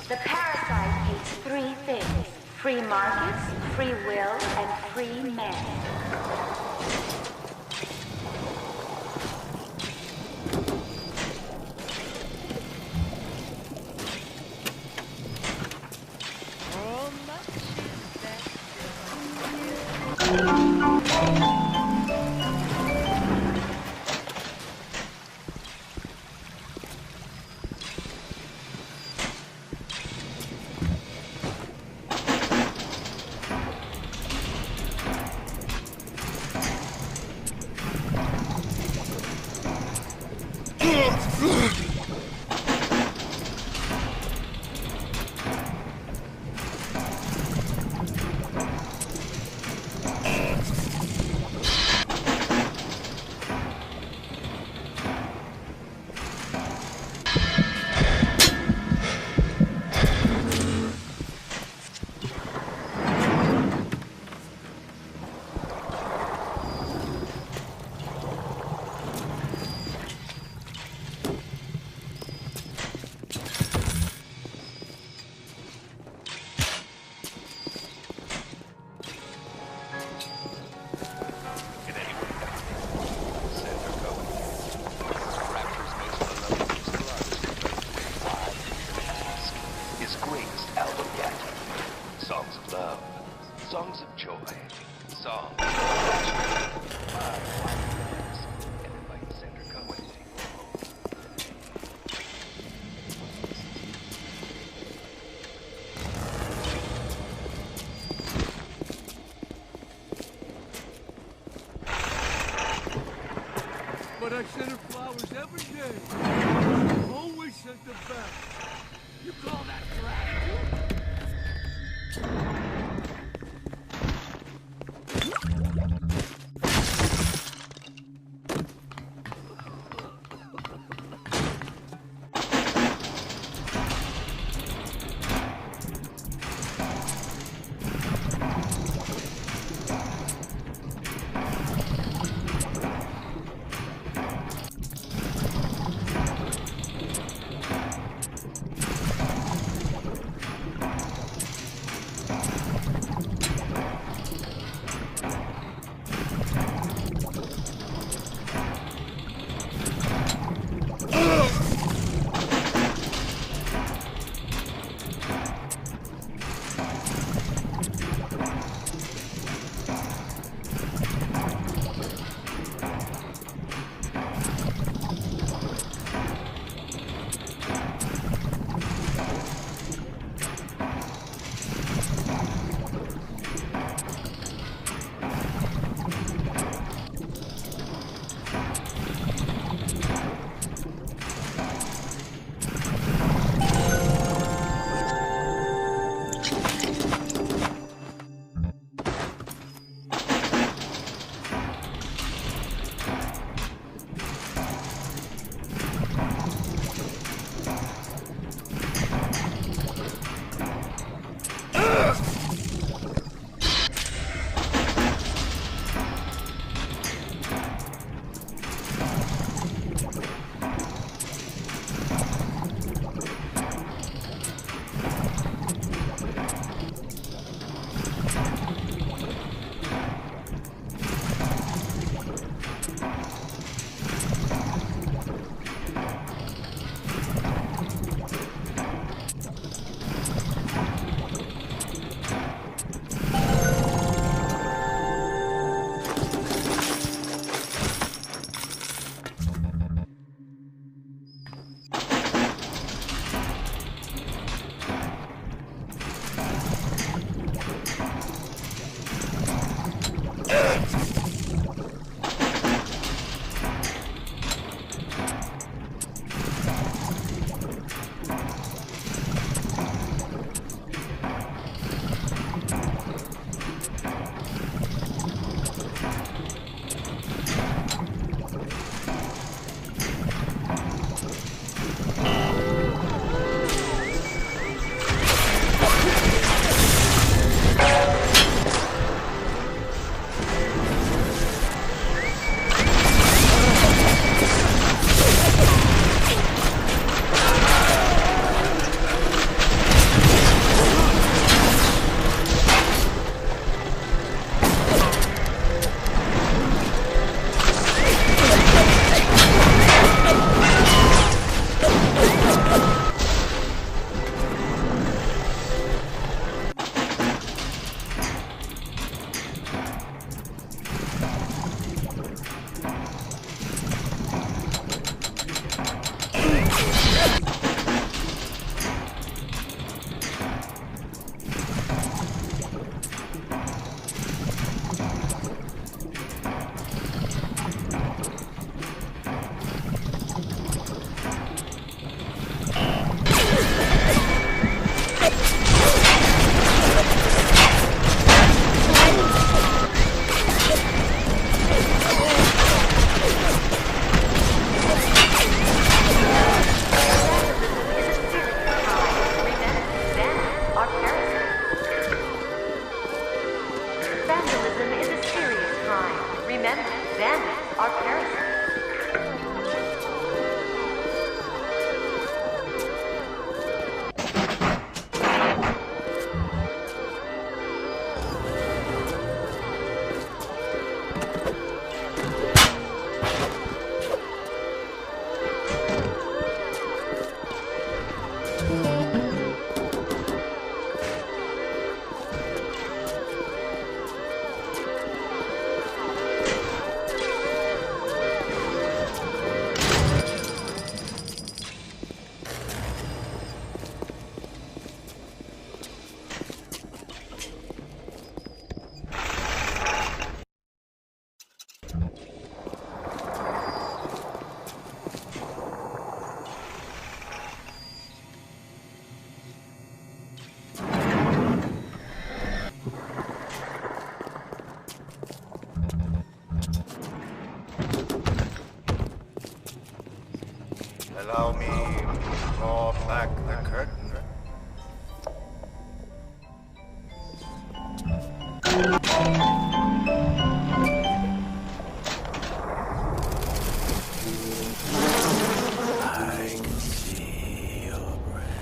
The parasite hates three things: free markets, free will, and free men. Songs of love, songs of joy, songs of passion. And invite Sandra Cohen to take you home. But I sent her flowers every day. She always sent them back. You call that gratitude? Bandits are parasites. Allow me to draw back the curtain. I can see your breath.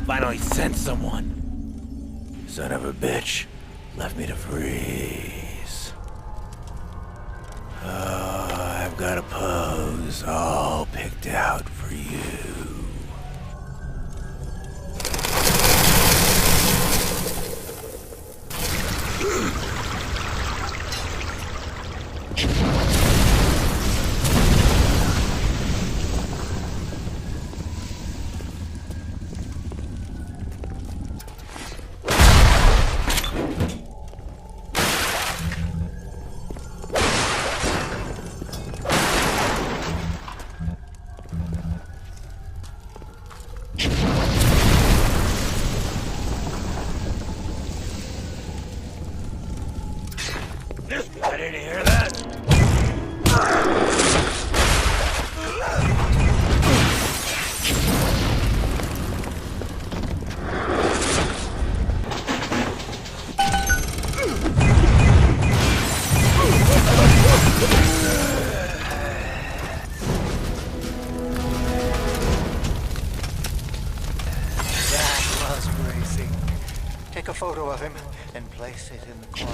Finally sent someone. Son of a bitch. Left me to freeze. Oh, I've got a pose all picked out for you. I didn't hear that. That was crazy. Take a photo. photo of him and place it in the closet.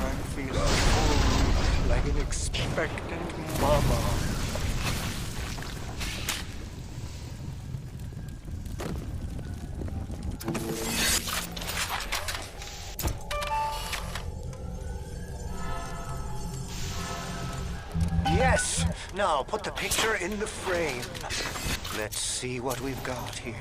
I'm feeling old, like an expectant mama. Yes! Now put the picture in the frame. Let's see what we've got here.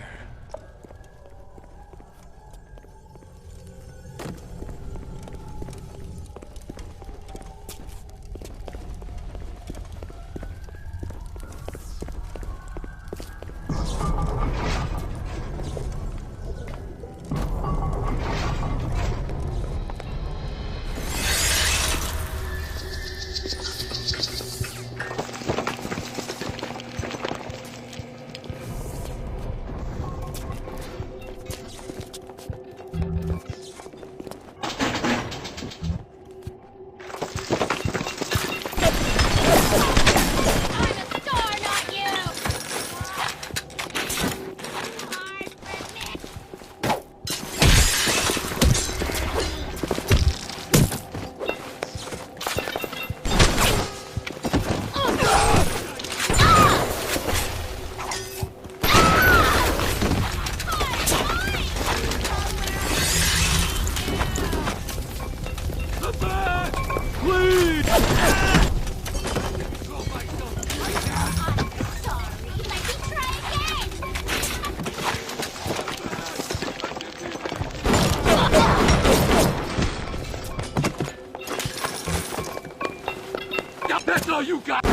That's all you got!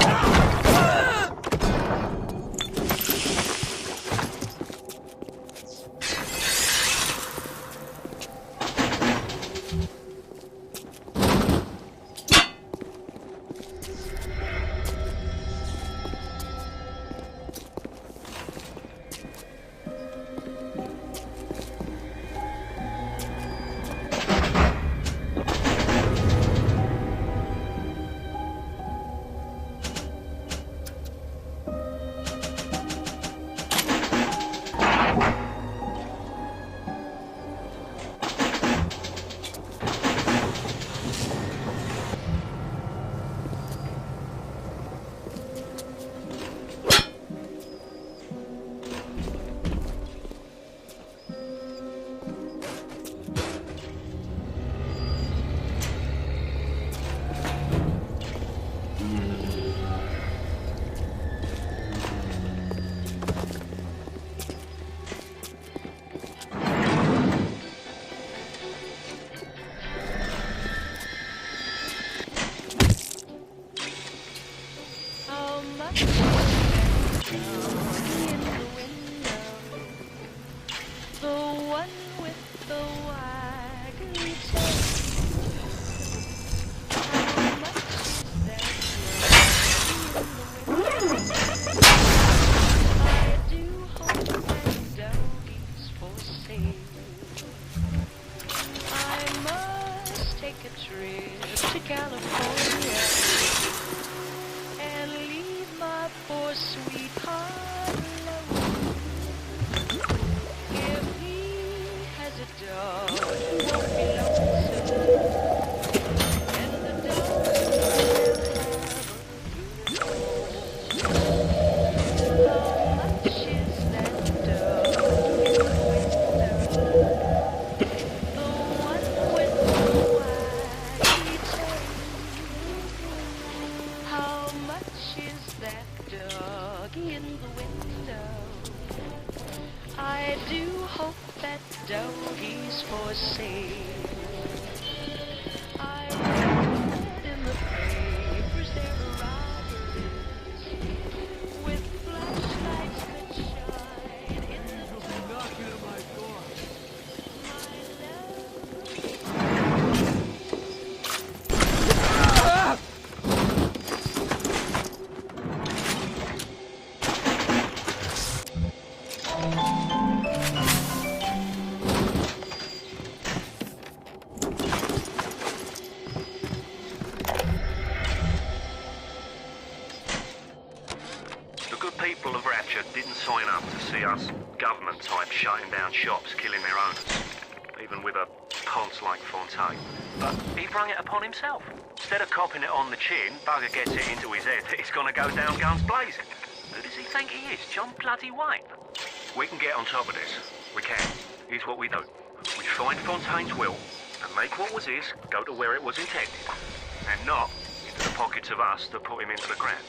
government type shutting down shops, killing their owners. Even with a ponce like Fontaine. But he brung it upon himself. Instead of copping it on the chin, bugger gets it into his head that he's gonna go down guns blazing. Who does he think he is? John bloody Wayne? We can get on top of this. We can. Here's what we do. We find Fontaine's will and make what was his go to where it was intended. And not into the pockets of us that put him into the ground.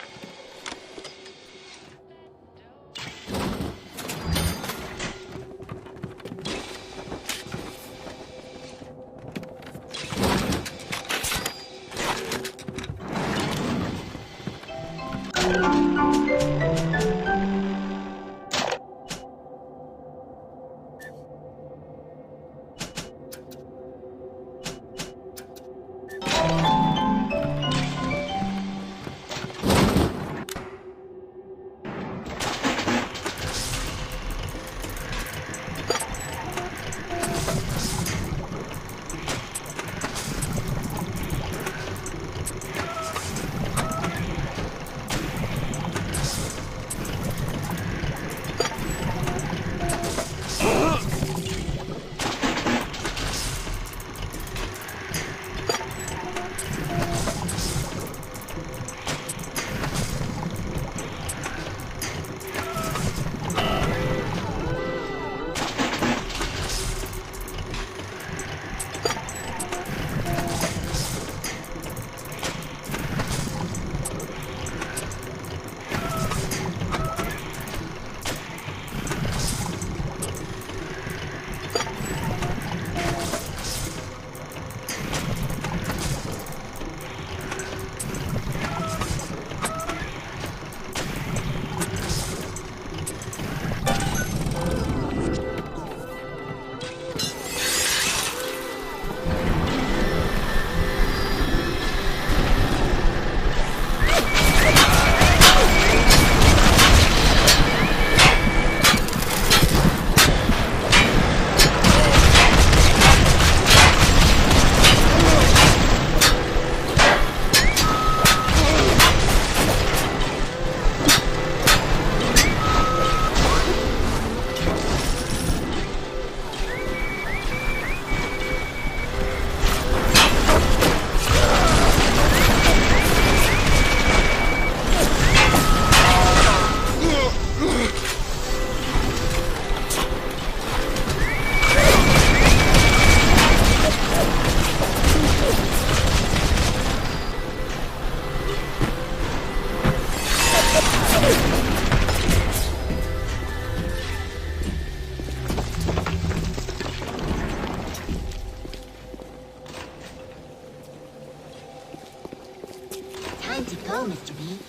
Time to go, Mr. B.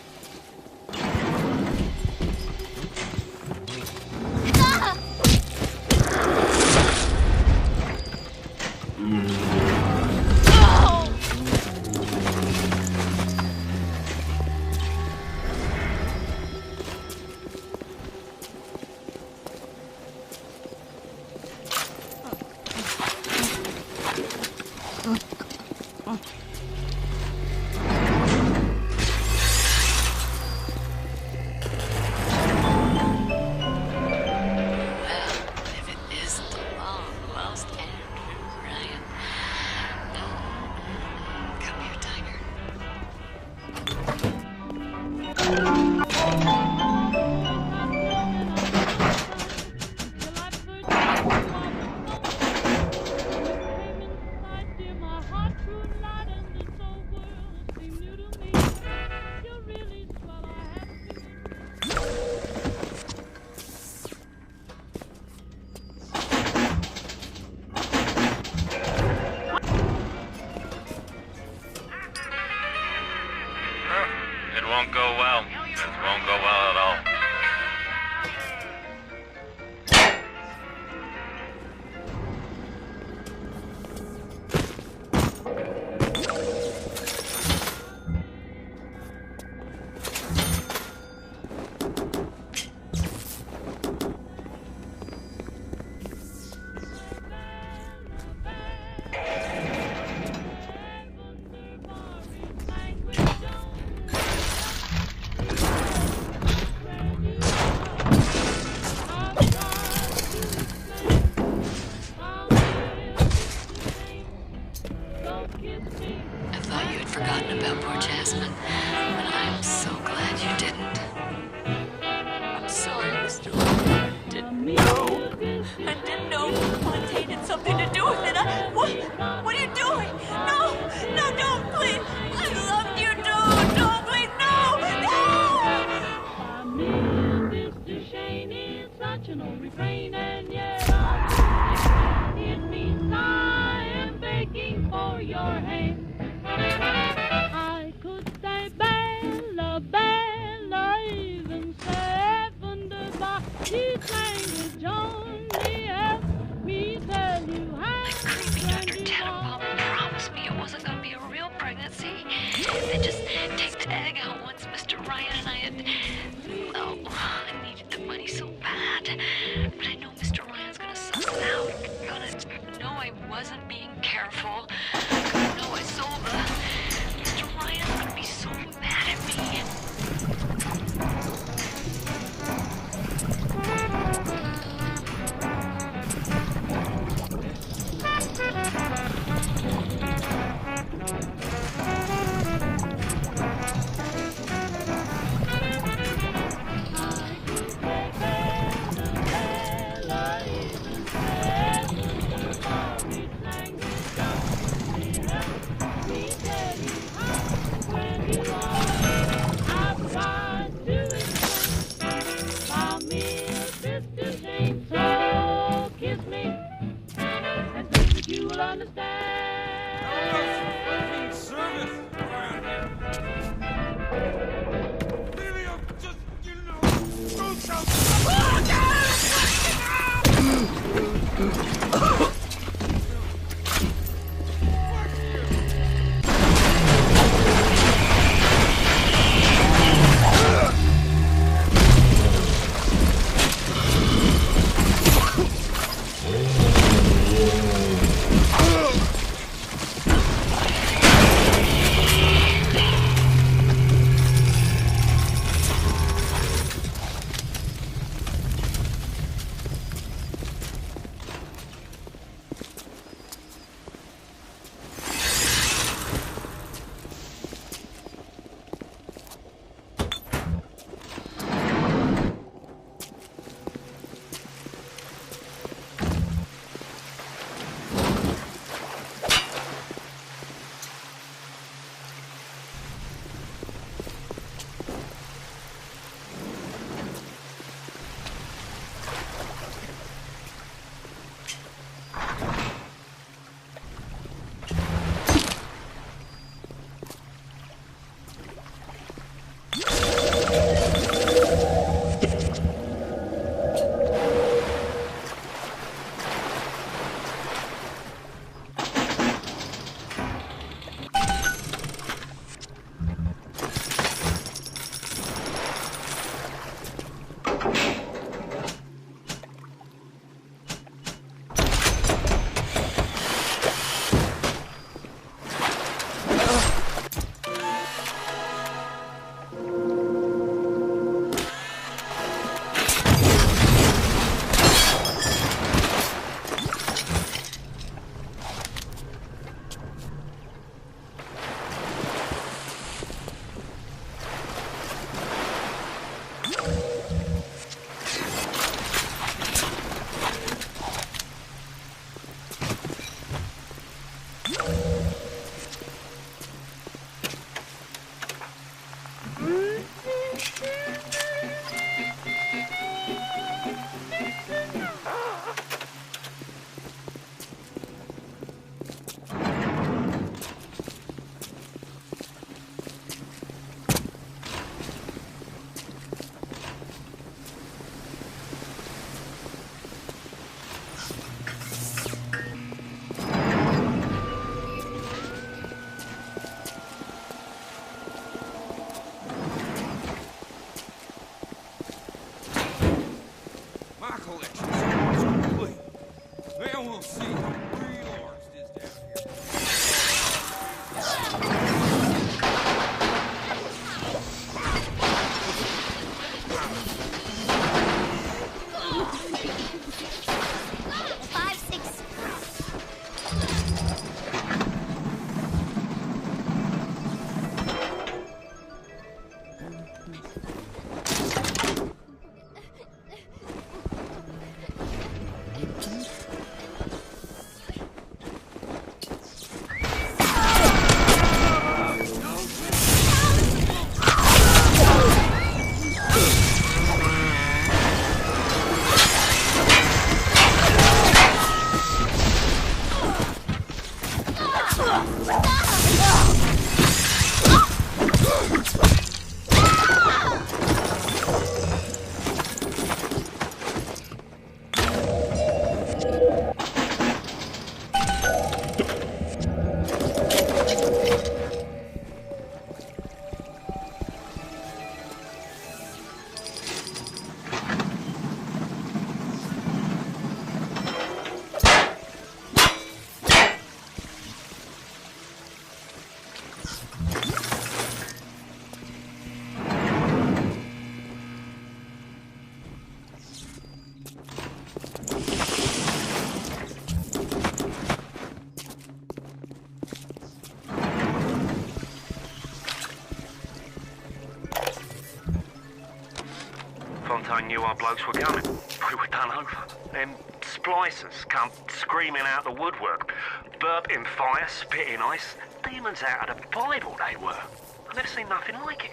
knew our blokes were coming. We were done over. Them splicers come screaming out the woodwork, burping fire, spitting ice. Demons out of the Bible they were. I've never seen nothing like it.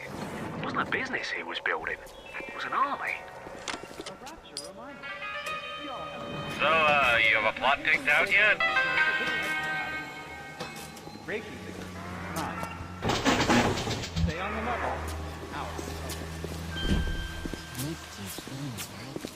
It wasn't a business he was building. It was an army. So, you have a plot picked out yet? Stay on the level. Out. Misty's beans, right?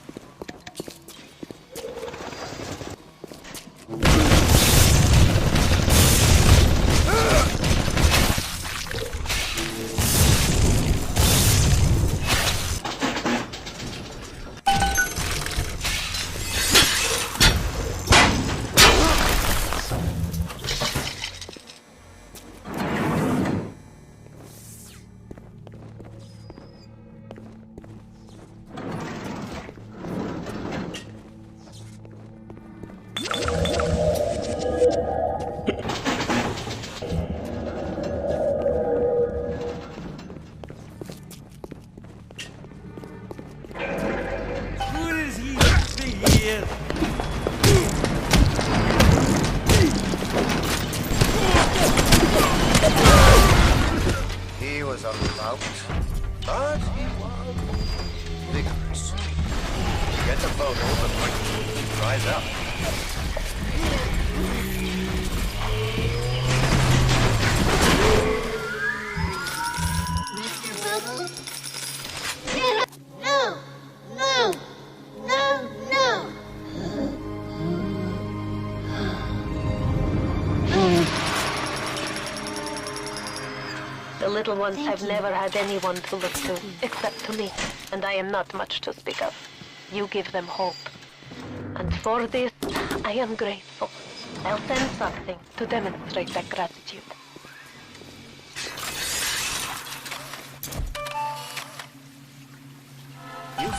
Who is he think he is? He was a lout, but he was vigorous. Get the photo before he dries up. Mr. Bubbles? No! No! No! No! The little ones Thank have you. never had anyone to look to, except to me, and I am not much to speak of. You give them hope. And for this, I am grateful. I'll send something to demonstrate that gratitude. You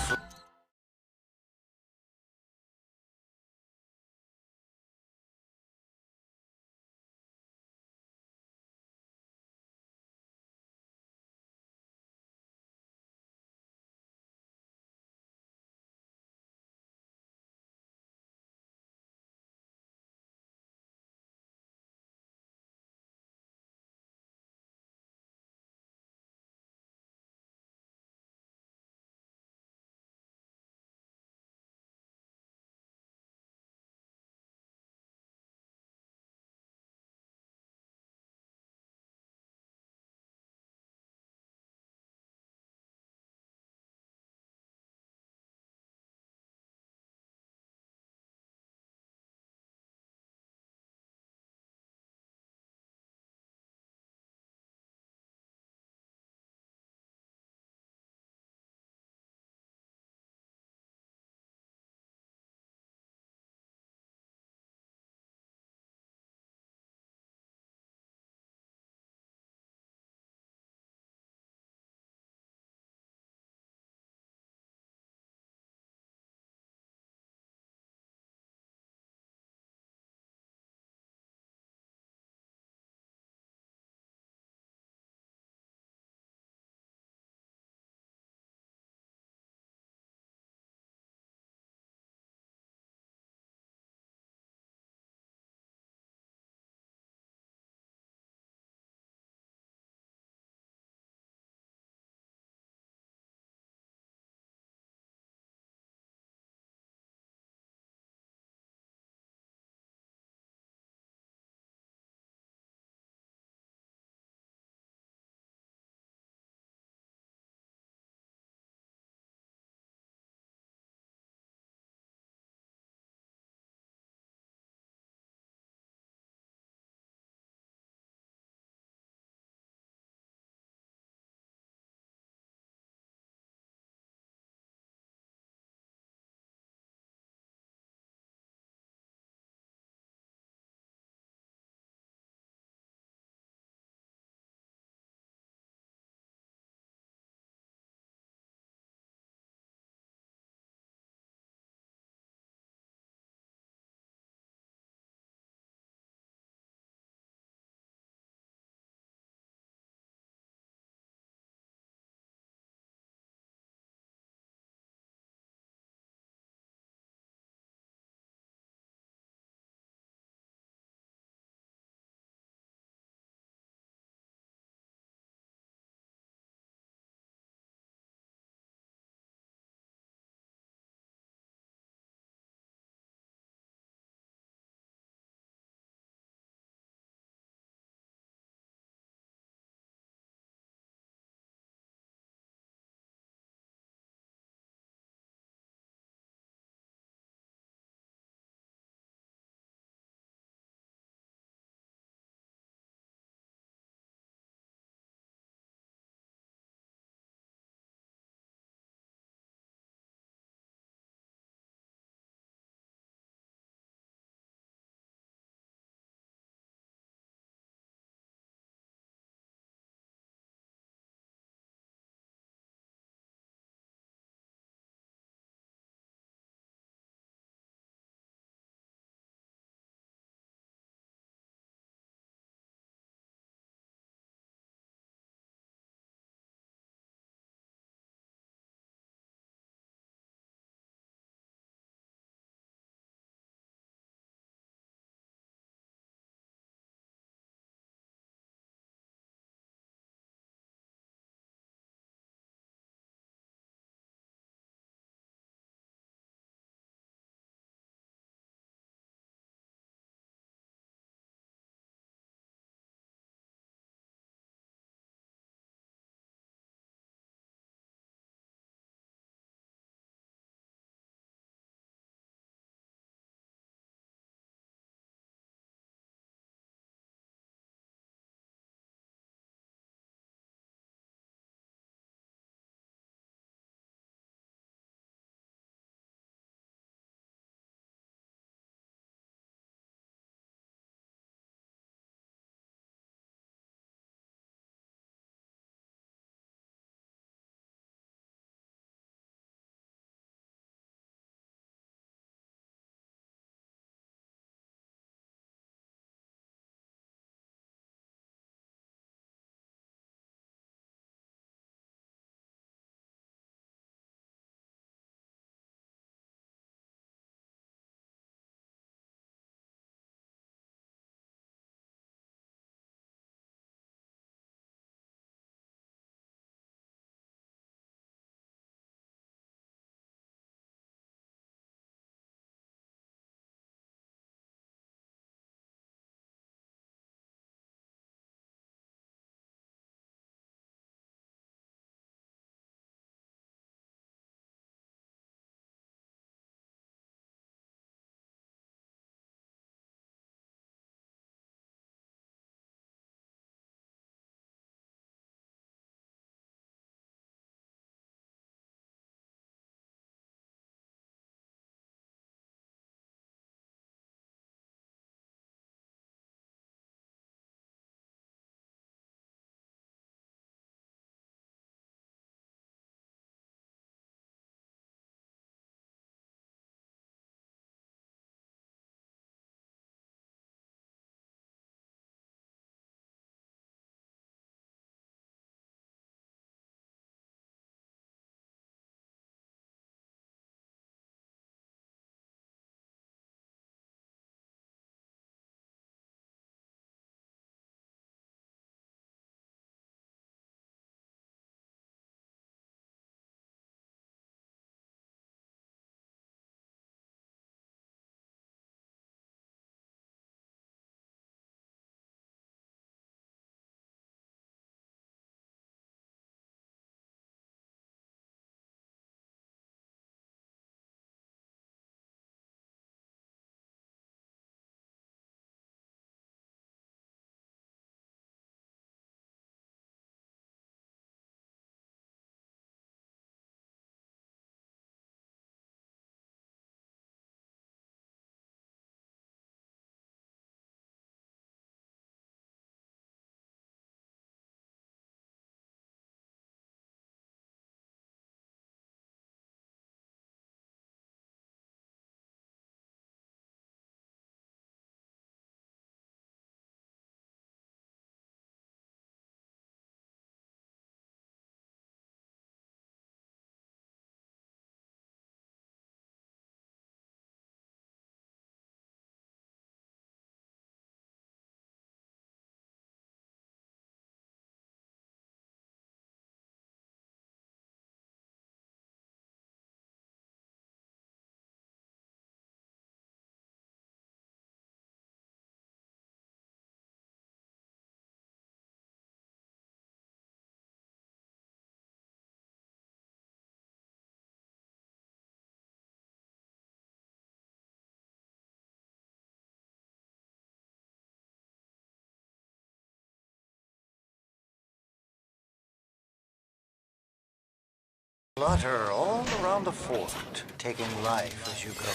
Flutter all around the fort, taking life as you go.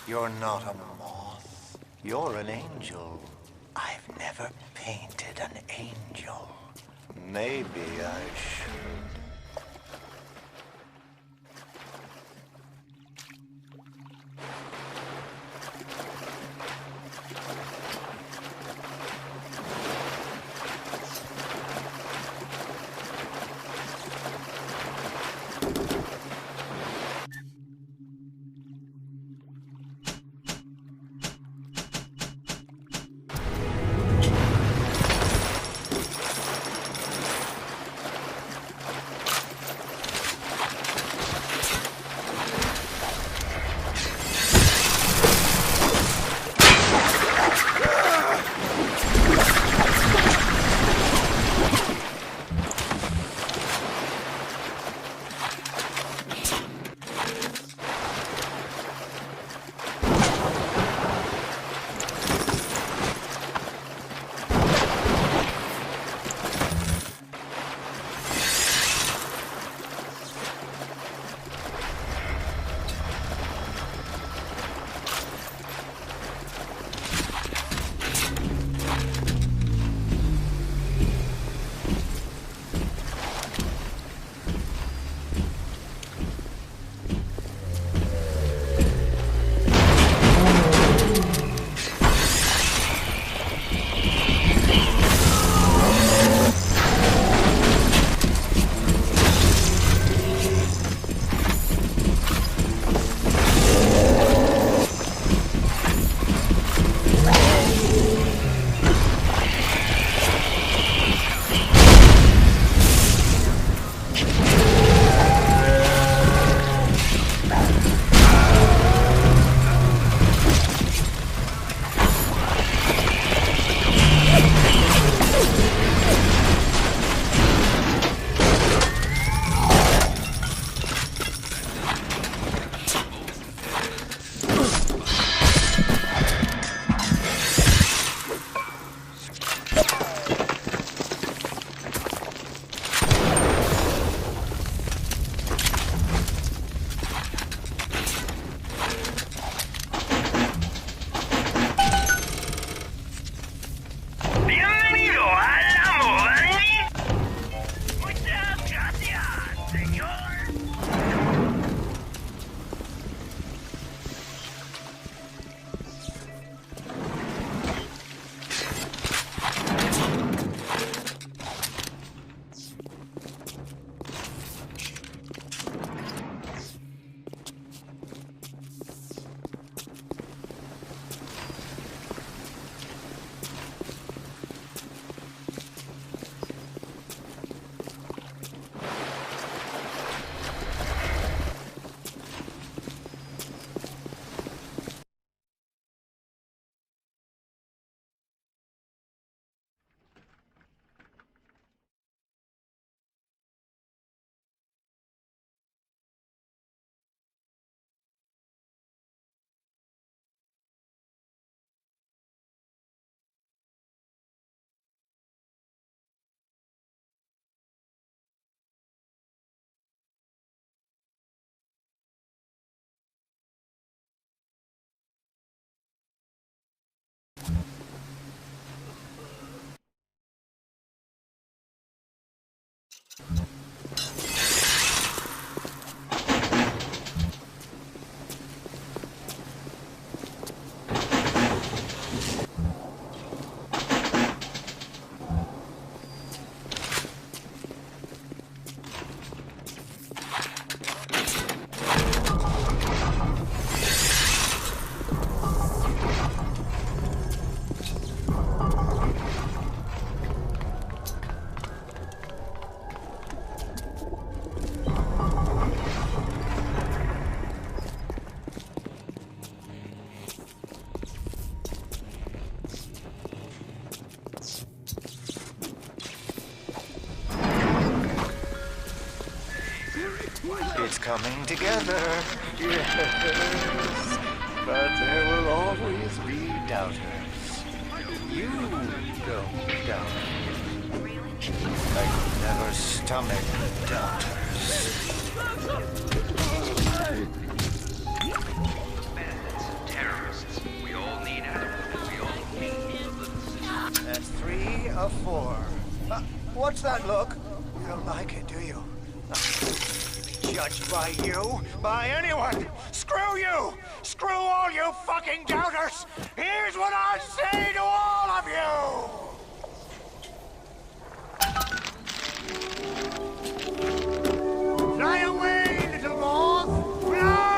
You're not a moth. You're an angel. I've never painted an angel. Maybe I should. It's coming together. Yes. But there will always be doubters. You don't doubt. Really? I could never stomach doubters. Bandits, terrorists. We all need animals. We all need the That's 3 of 4. What's that look? You don't like it, do you? Be judged by you? By anyone? Screw you! Screw all you fucking doubters! Here's what I say to all of you! Fly away, little moth! Fly!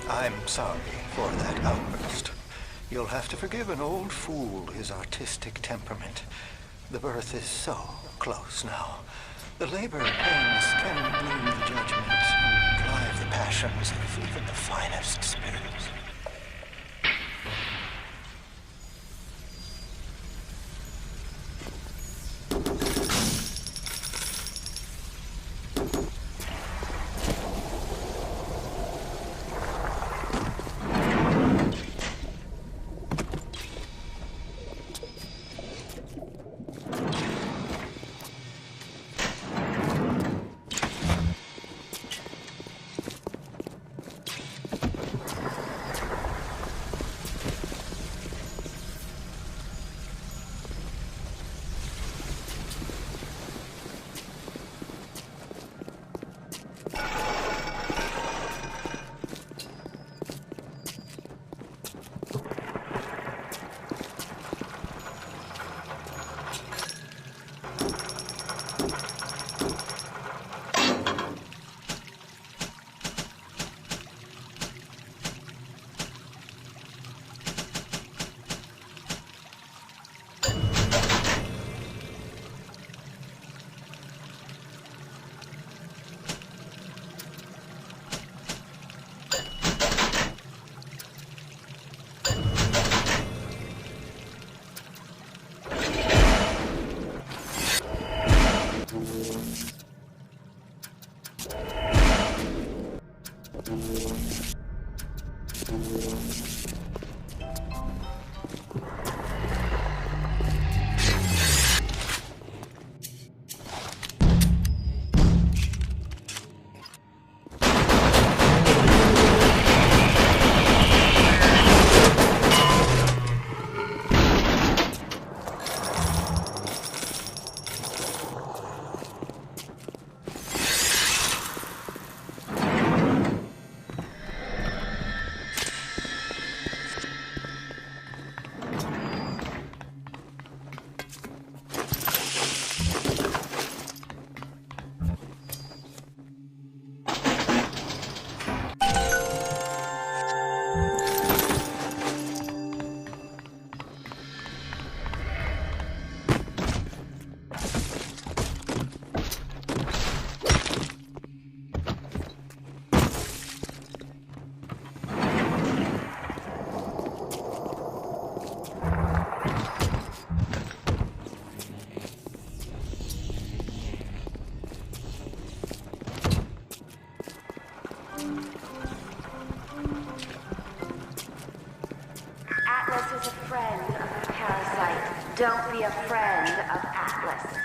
I'm sorry for that outburst. You'll have to forgive an old fool his artistic temperament. The birth is so close now. The labor pains can bloom the judgment and drive the passions of even the finest spirits. Atlas is a friend of the parasite. Don't be a friend of Atlas.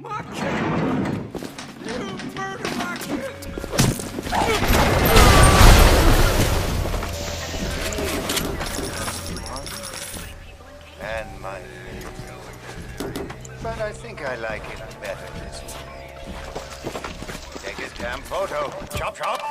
My kid! You murdered my kid! And my favorite. But I think I like it better this way. Take his damn photo. Chop, chop!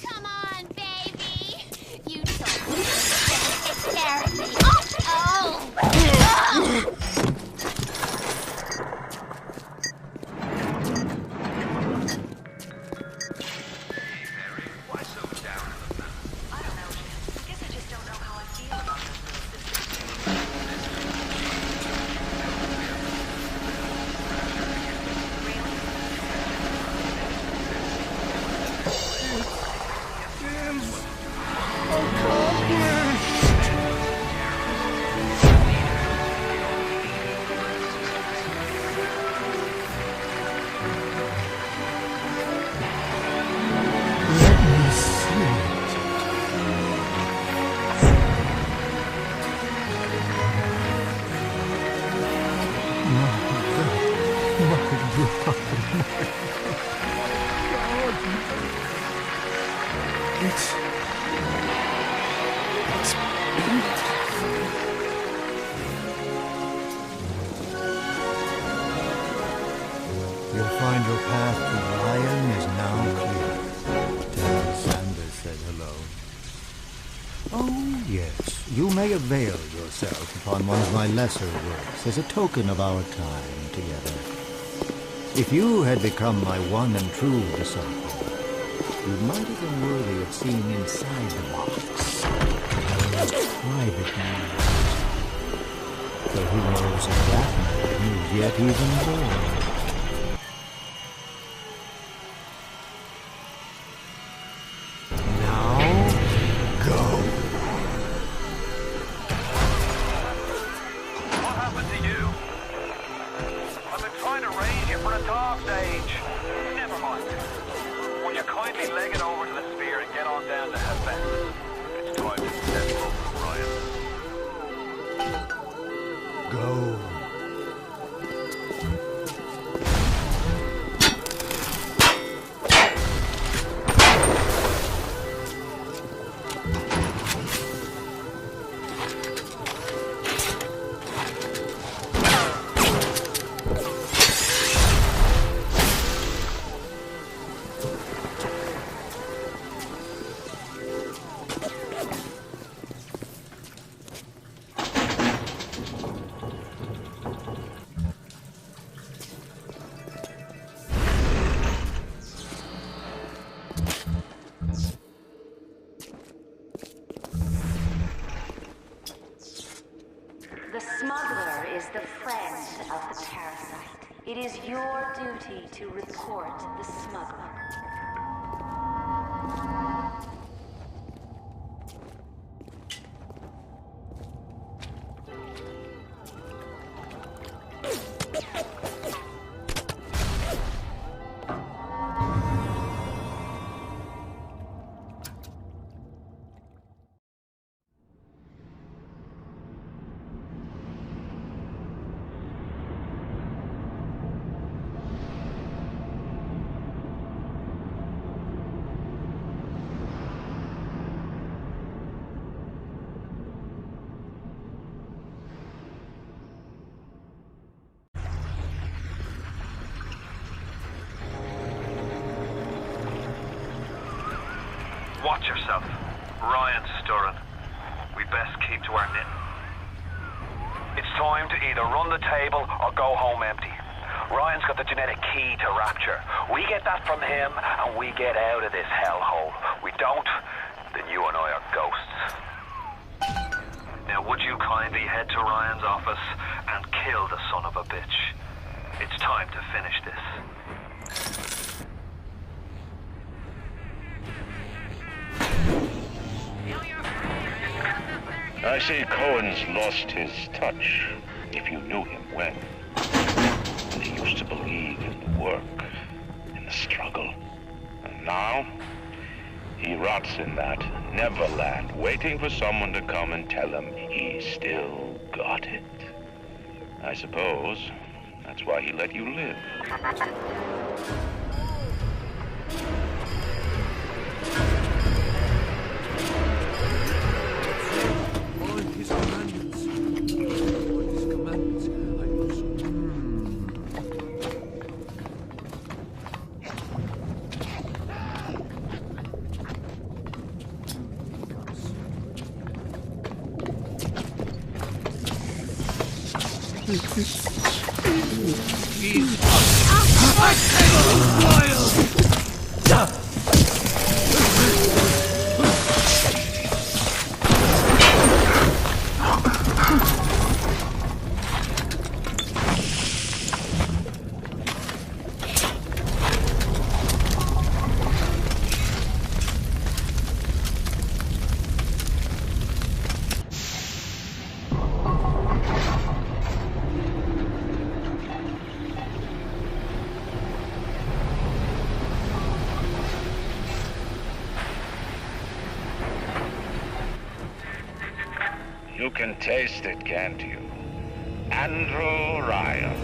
Come on, baby. You told me to take care of me. Oh! Why so down in the mouth? I don't know, Jim. Guess I just don't know how I feel about this little It's beautiful. You'll find your path to Ryan is now clear. Terry Sanders said hello. Oh, yes. You may avail yourself upon one of my lesser works as a token of our time together. If you had become my one and true disciple, you might have been worthy of seeing inside the box. Private news. For who knows if that man is yet even born. What happened to you? I've been trying to raise you for a talk stage. Never mind. Will you kindly leg it over to the spear and get on down to Hephaestus? It's time to step up, Ryan. Go. The smuggler is the friend of the parasite. It is your duty to report the smuggler. Watch yourself. Ryan's stirring. We best keep to our knitting. It's time to either run the table or go home empty. Ryan's got the genetic key to Rapture. We get that from him, and we get out of this hellhole. We don't, then you and I are ghosts. Now, would you kindly head to Ryan's office and kill the son of a bitch? It's time to finish this. I see Cohen's lost his touch, if you knew him well. And he used to believe in the work, in the struggle. And now, he rots in that Neverland, waiting for someone to come and tell him he still got it. I suppose that's why he let you live. On his commandments. On his commandments. I must. My tail is wild! You can taste it, can't you? Andrew Ryan.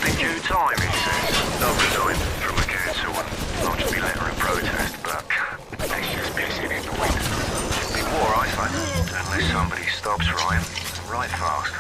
But in due time, he says. I've resigned from the council and lodged me letter in protest, but it's just pissing in the wind. Be war, I say, unless somebody stops Ryan, right fast.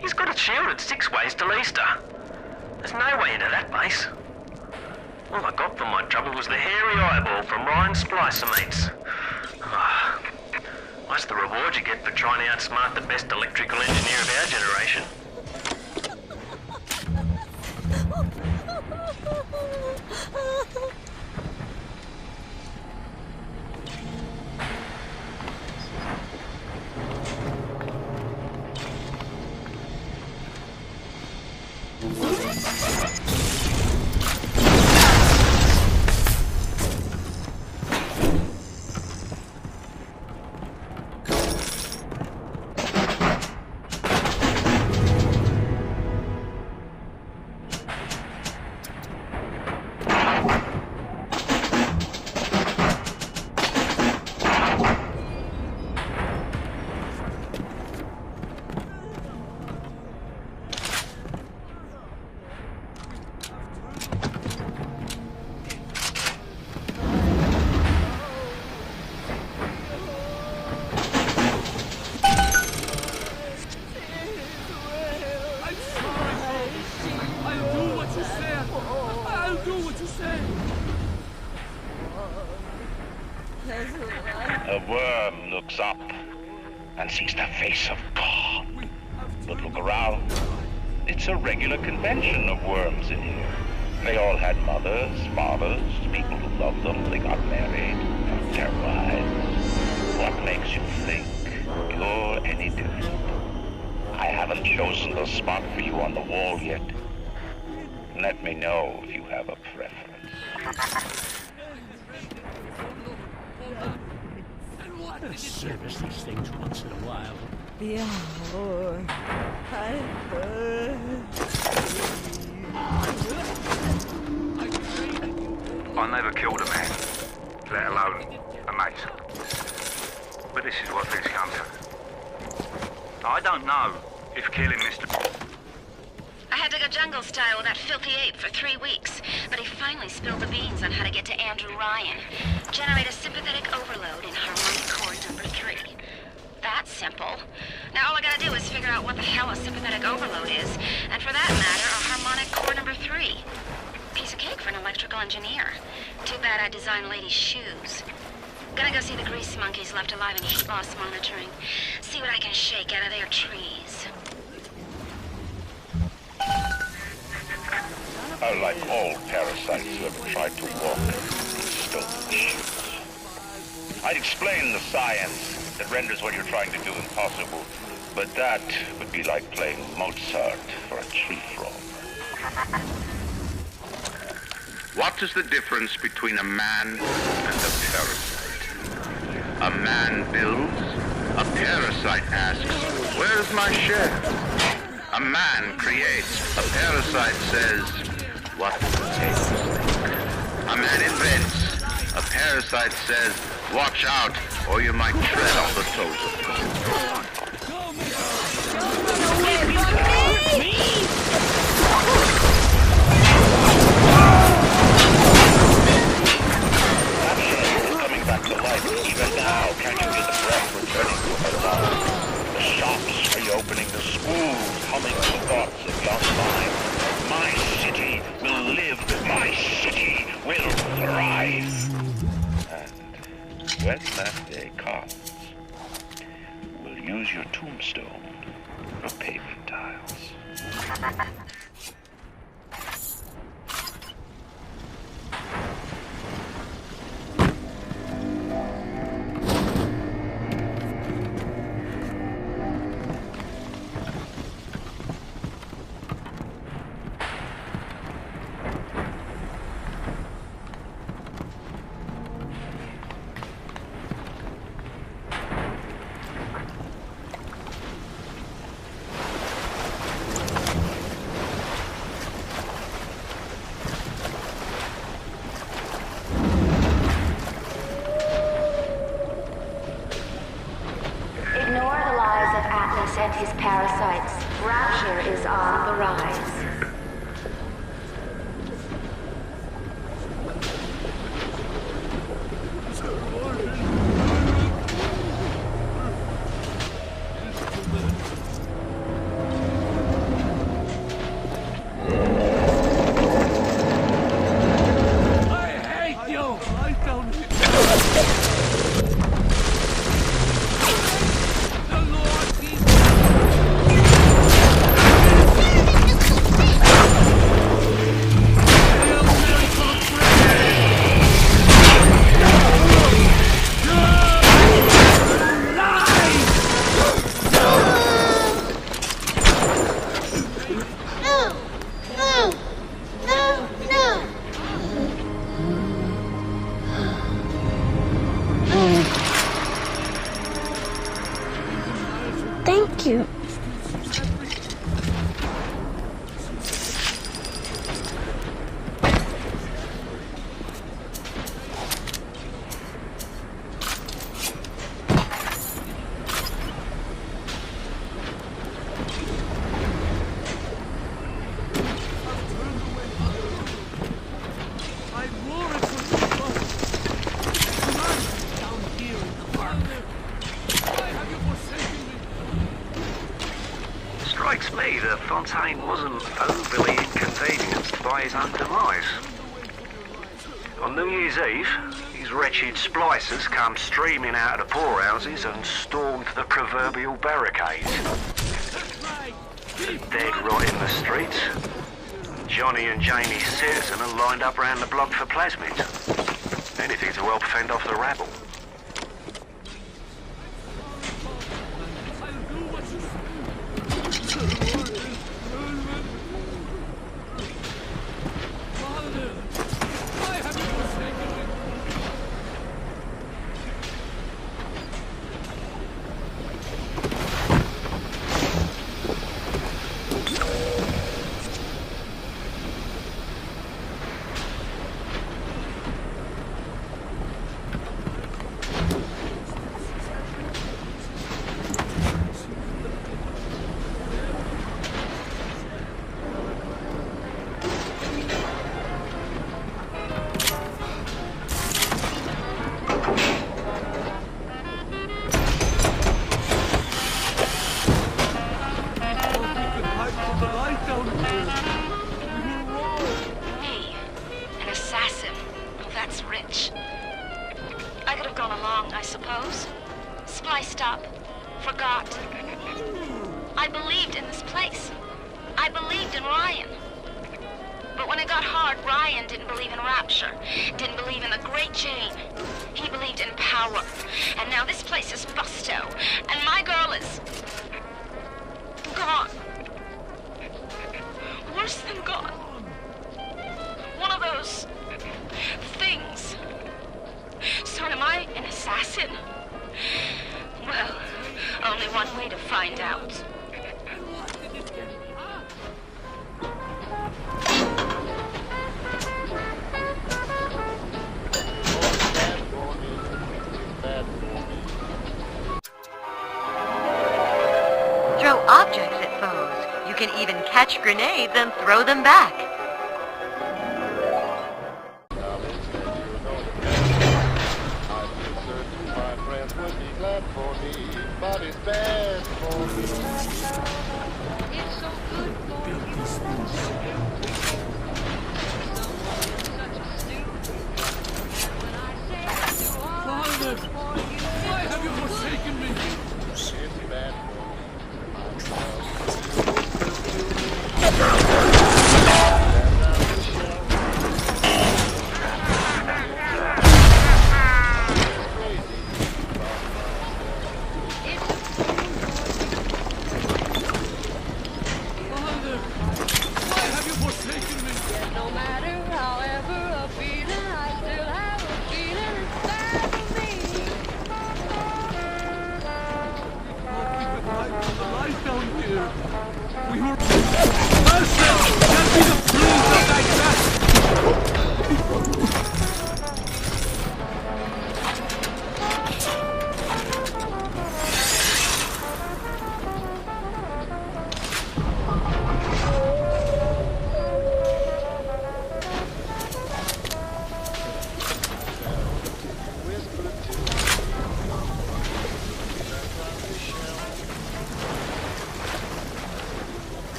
He's got it shielded 6 ways to Leicester. There's no way into that base. All I got for my trouble was the hairy eyeball from Ryan's splicer mates. What's the reward you get for trying to outsmart the best electrical engineer of our generation? A worm looks up and sees the face of God. But look around. It's a regular convention of worms in here. They all had mothers, fathers, people who loved them. They got married, got their wives. What makes you think you're any different? I haven't chosen the spot for you on the wall yet. Let me know if you have a preference. Service these things once in a while. Yeah, or I never killed a man, let alone a mate. But this is what things come to. I don't know if killing Mr. I had to go jungle style with that filthy ape for 3 weeks, but he finally spilled the beans on how to get to Andrew Ryan. Generate a sympathetic overload in harmonic chord number 3. That's simple. Now all I gotta do is figure out what the hell a sympathetic overload is, and for that matter, a harmonic chord number 3. Piece of cake for an electrical engineer. Too bad I designed ladies' shoes. Gonna go see the grease monkeys left alive in heat loss monitoring. See what I can shake out of their trees. Like all parasites who have tried to walk in stolen shoes. I'd explain the science that renders what you're trying to do impossible, but that would be like playing Mozart for a tree frog. What is the difference between a man and a parasite? A man builds, a parasite asks, where's my share? A man creates, a parasite says, what does it taste like? A man invents, a parasite says, watch out, or you might tread on the toes of God. Coming back to life, even now, can't you hear the breath returning to her lungs? The shops reopening, the schools humming the thoughts of young minds. My city will live, my city will thrive. And when that day comes, we'll use your tombstone for paving tiles. Thanos and his parasites, Rapture is on the rise. Thank you. Strikes me that Fontaine wasn't overly inconvenienced by his own demise. On New Year's Eve, these wretched splicers come streaming out of the poorhouses and stormed the proverbial barricades. Dead rot in the streets. Johnny and Jamie Citizen are lined up round the block for plasmids. Anything to help fend off the rabble. I could have gone along, I suppose. Spliced up. Forgot. I believed in this place. I believed in Ryan. But when it got hard, Ryan didn't believe in Rapture. Didn't believe in the Great Chain. He believed in power. And now this place is Busto. And my girl is... gone. Worse than gone. One of those... things. So am I an assassin? Well, only one way to find out. Throw objects at foes. You can even catch grenades and throw them back. But it's bad for me. It's so good for you. Such a stew. When I say you are good for you, why have you forsaken me? It's bad no matter however a feeling, I still have a feeling it's bad for me. The light down here. We were... Mercy! Get me the fleas of thy trust!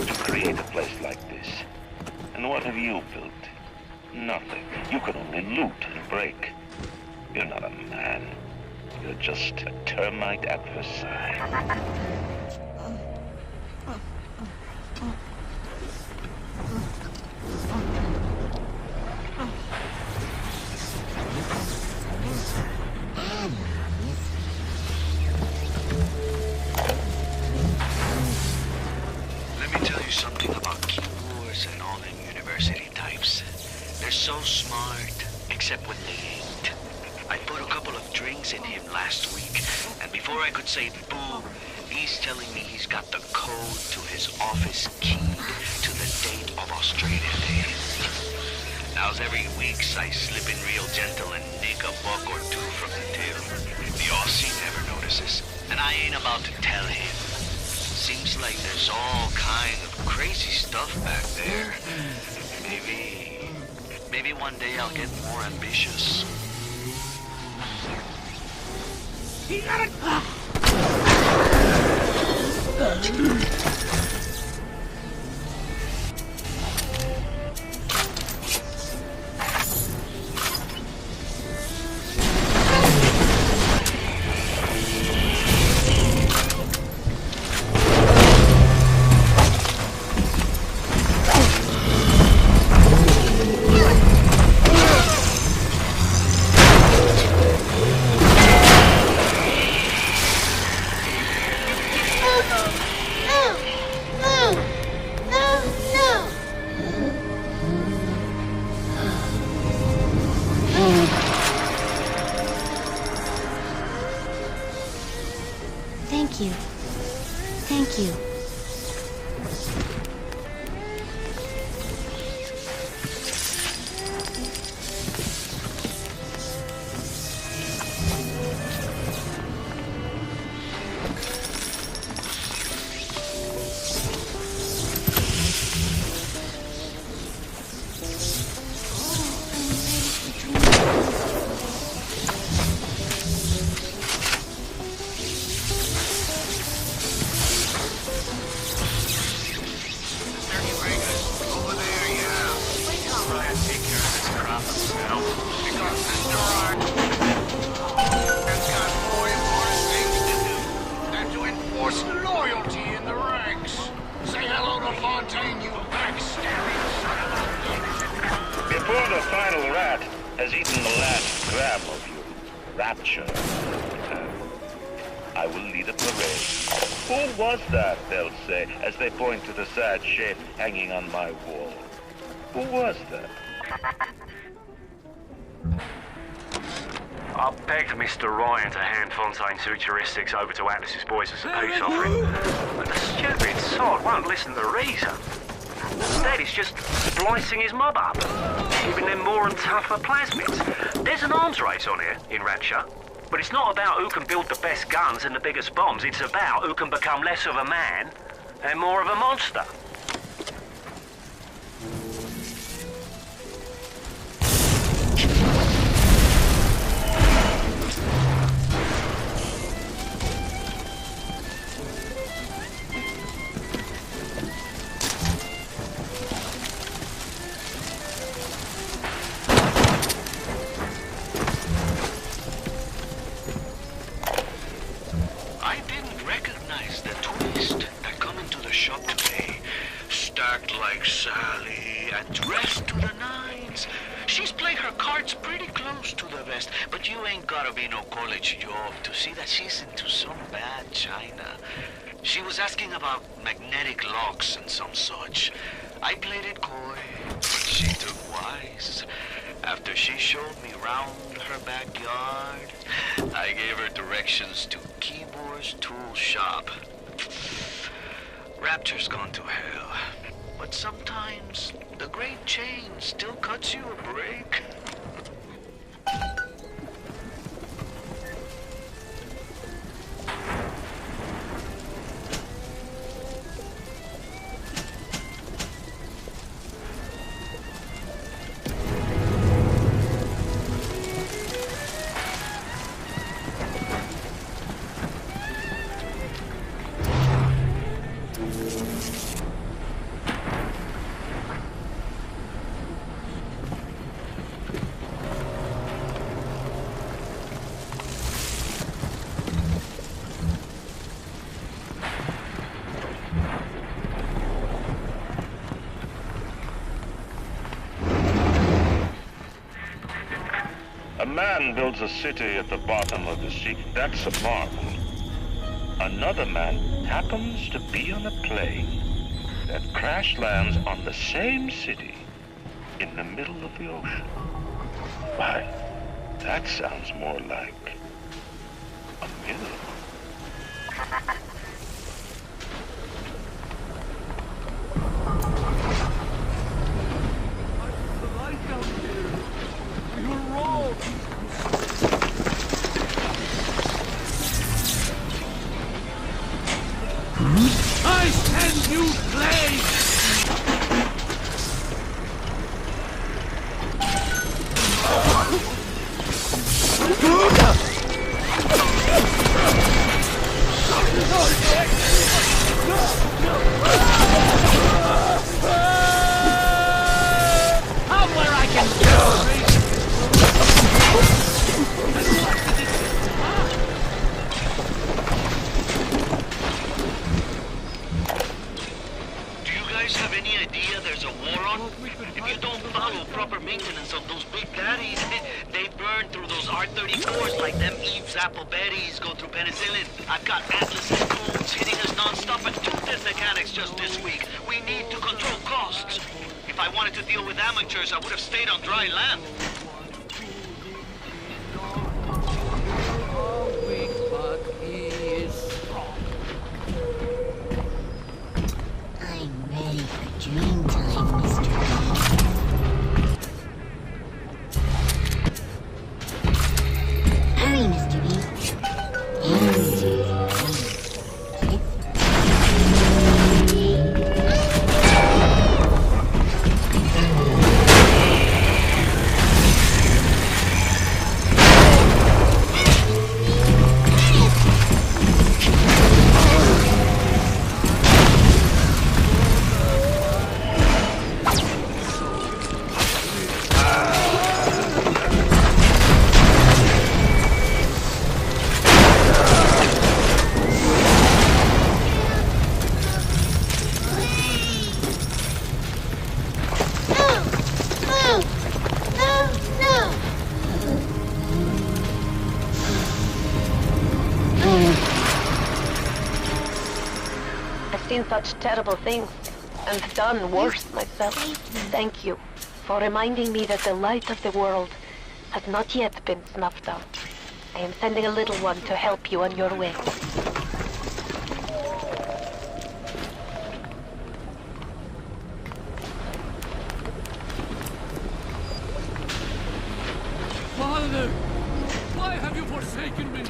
to create a place like this. And what have you built? Nothing. You can only loot and break. You're not a man. You're just a termite adversary. Let me tell you something about keyboards and all them university types. They're so smart, except when they ain't. I put a couple of drinks in him last week, and before I could say boo, he's telling me he's got the code to his office keyed to the date of Australia Day. Now's every weeks I slip in real gentle and nick a buck or two from the till. The Aussie never notices, and I ain't about to tell him. Seems like there's all kind of crazy stuff back there. Maybe one day I'll get more ambitious. He got it! Thank you. Thank you. Before the final rat has eaten the last gram of your rapture, I will lead a parade. Who was that, they'll say, as they point to the sad shape hanging on my wall? Who was that? I begged Mr. Ryan to hand Fontaine's heuristics over to Atlas's boys as a peace offering, but the stupid sod won't listen to reason. Instead, he's just splicing his mob up, giving them more and tougher plasmids. There's an arms race on here in Rapture, but it's not about who can build the best guns and the biggest bombs. It's about who can become less of a man and more of a monster. Like Sally, and dressed to the nines. She's played her cards pretty close to the vest, but you ain't gotta be no college job to see that she's into some bad china. She was asking about magnetic locks and some such. I played it coy, but she took wise. After she showed me round her backyard, I gave her directions to Keyboard's tool shop. Rapture's gone to hell. But sometimes the great change still cuts you a break. man builds a city at the bottom of the sea, that's a marvel. Another man happens to be on a plane that crash lands on the same city in the middle of the ocean. Why, that sounds more like a miracle. I send you plague! Out where I can go! Have any idea there's a war on? If you don't follow proper maintenance of those big daddies, they burn through those R-34s like them Eve's apple berries go through penicillin. I've got Atlas's codes hitting us non-stop and toothless mechanics just this week. We need to control costs. If I wanted to deal with amateurs, I would have stayed on dry land. Dream time, Mr. B. Hurry, Mr. B. Seen such terrible things and done worse myself. Thank you for reminding me that the light of the world has not yet been snuffed out. I am sending a little one to help you on your way. Father, why have you forsaken me?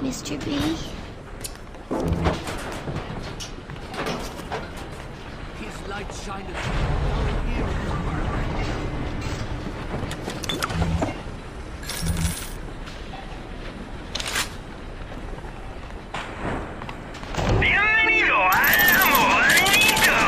Mr. B. His light shineth down here. Bienvenido al amorito.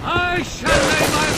I shall lay my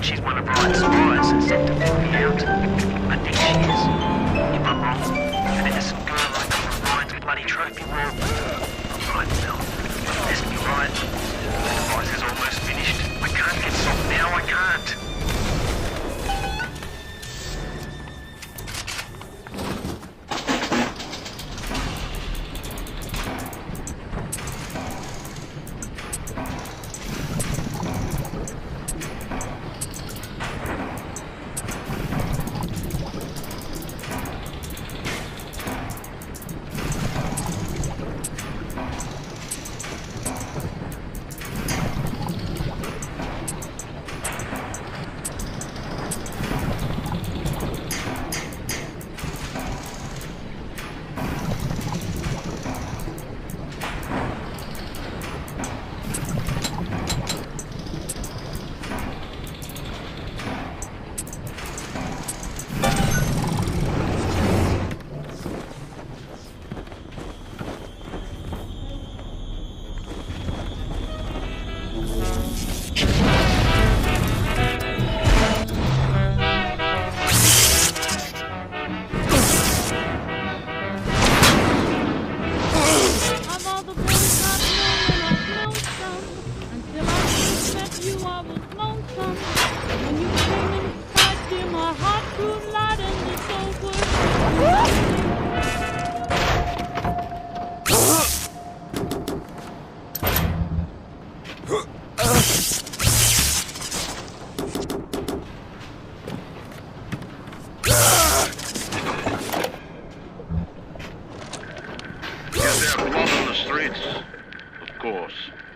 think she's one of Ryan's spies and sent to pick me out. I think she is. If I'm wrong, an innocent girl like her from Ryan's bloody trophy world. I'm right, Bill. Let's be right. The device is almost finished. I can't get soft now, I can't.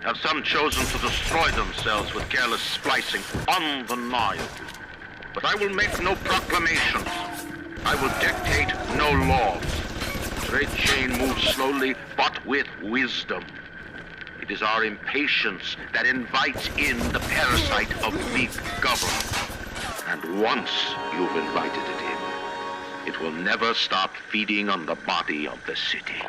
Have some chosen to destroy themselves with careless splicing? Undeniable. But I will make no proclamations. I will dictate no laws. The great chain moves slowly, but with wisdom. It is our impatience that invites in the parasite of big government. And once you've invited it in, it will never stop feeding on the body of the city.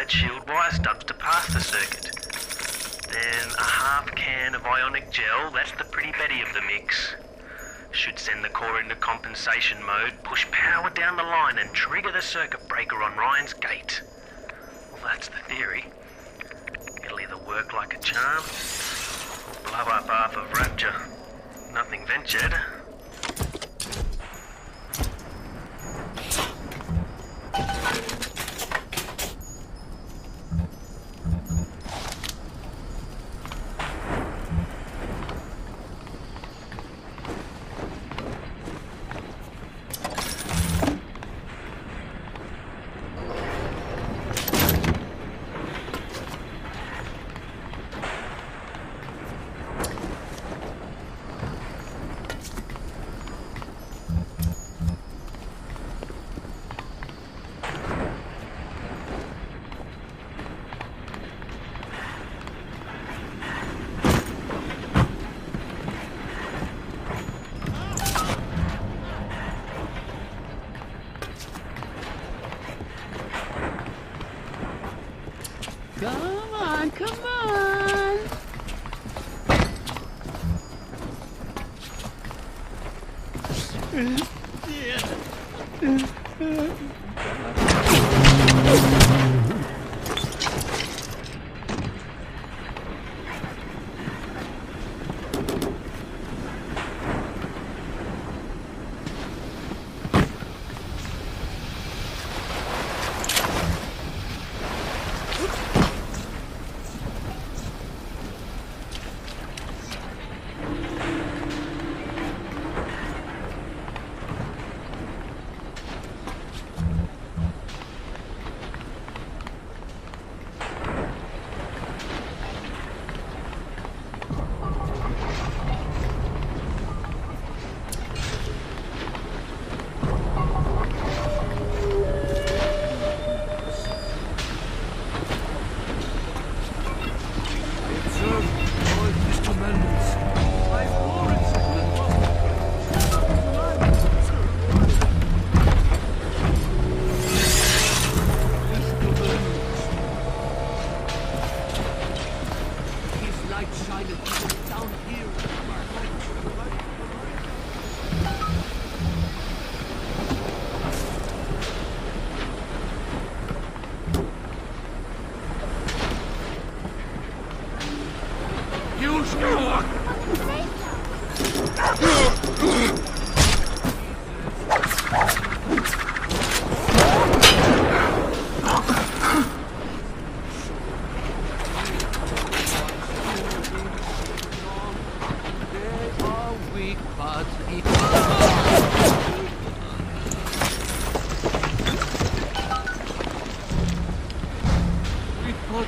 chilled wire stubs to pass the circuit. Then a half can of ionic gel, that's the pretty Betty of the mix. Should send the core into compensation mode, push power down the line and trigger the circuit breaker on Ryan's gate. Well, that's the theory. It'll either work like a charm, or blow up half of Rapture. Nothing ventured. Come on, come on.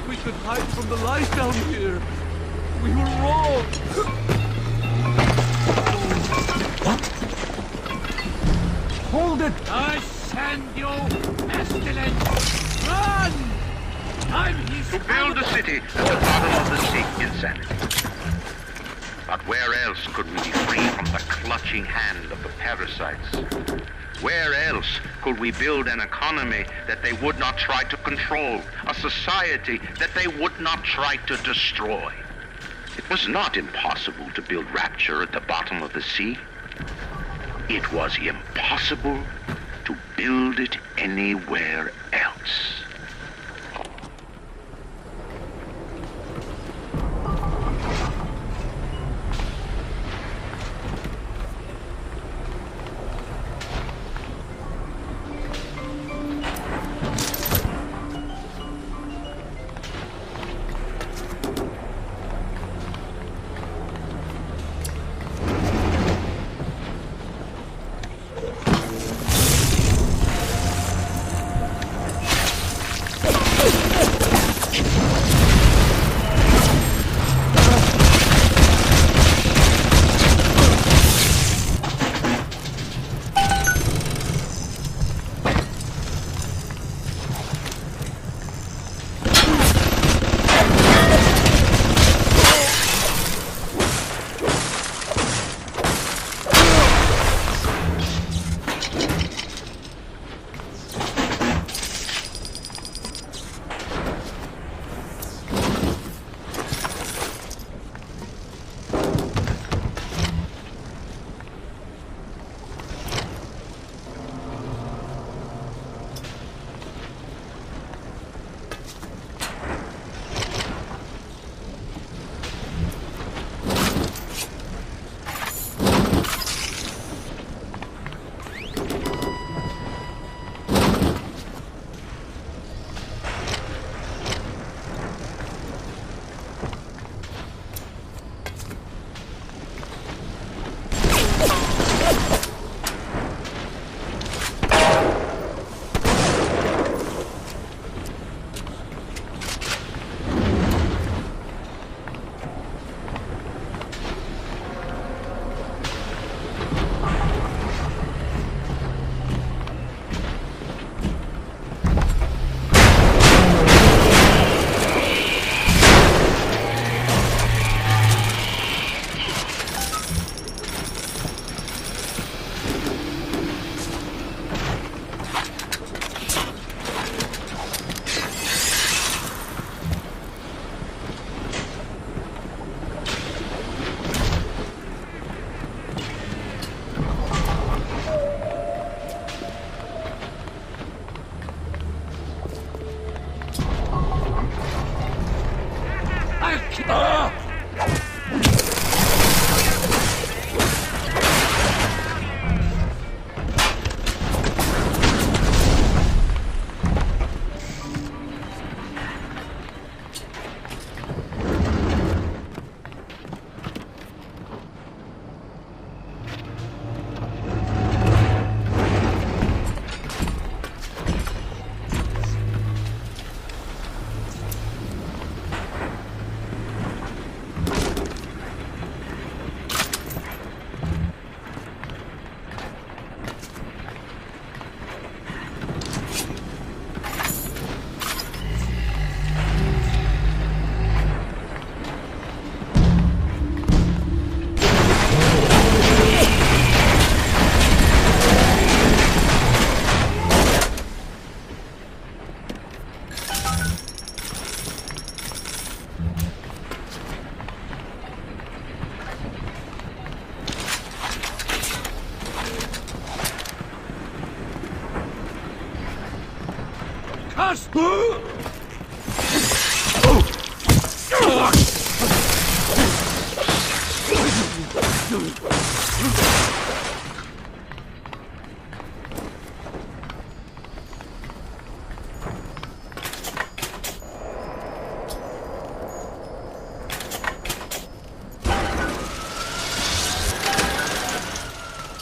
We could hide from the light down here. We were wrong. Hold it! I send you pestilence! Run! To build a city at the bottom of the sea, insanity. But where else could we be free from the clutching hand of the parasites? Where else could we build an economy that they would not try to control, a society that they would not try to destroy? It was not impossible to build Rapture at the bottom of the sea. It was impossible to build it anywhere else. cuss!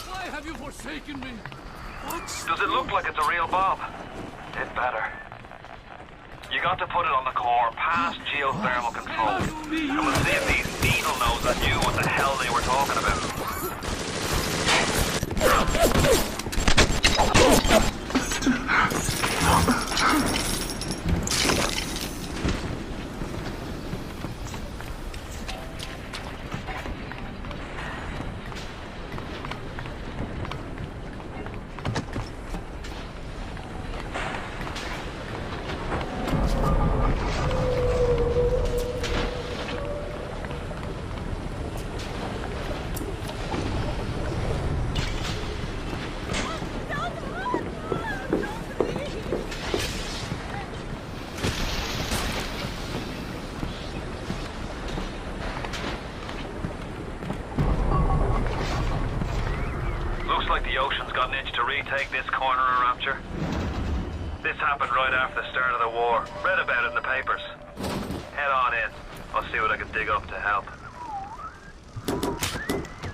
Why have you forsaken me? What? Does it look like it's a real bomb? It better. You got to put it on the core, past geothermal control. And we'll see if these needle noses knew what the hell they were talking about. Looks like the ocean's got an itch to retake this corner of Rapture. This happened right after the start of the war. Read about it in the papers. Head on in. I'll see what I can dig up to help.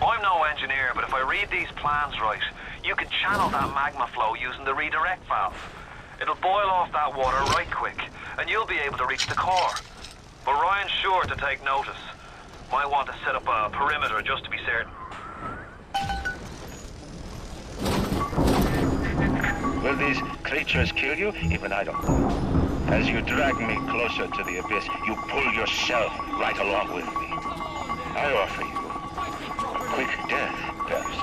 I'm no engineer, but if I read these plans right, you can channel that magma flow using the redirect valve. It'll boil off that water right quick, and you'll be able to reach the core. But Ryan's sure to take notice. Might want to set up a perimeter just to be certain. Will these creatures kill you? Even I don't know. As you drag me closer to the abyss, you pull yourself right along with me. I offer you a quick death, perhaps.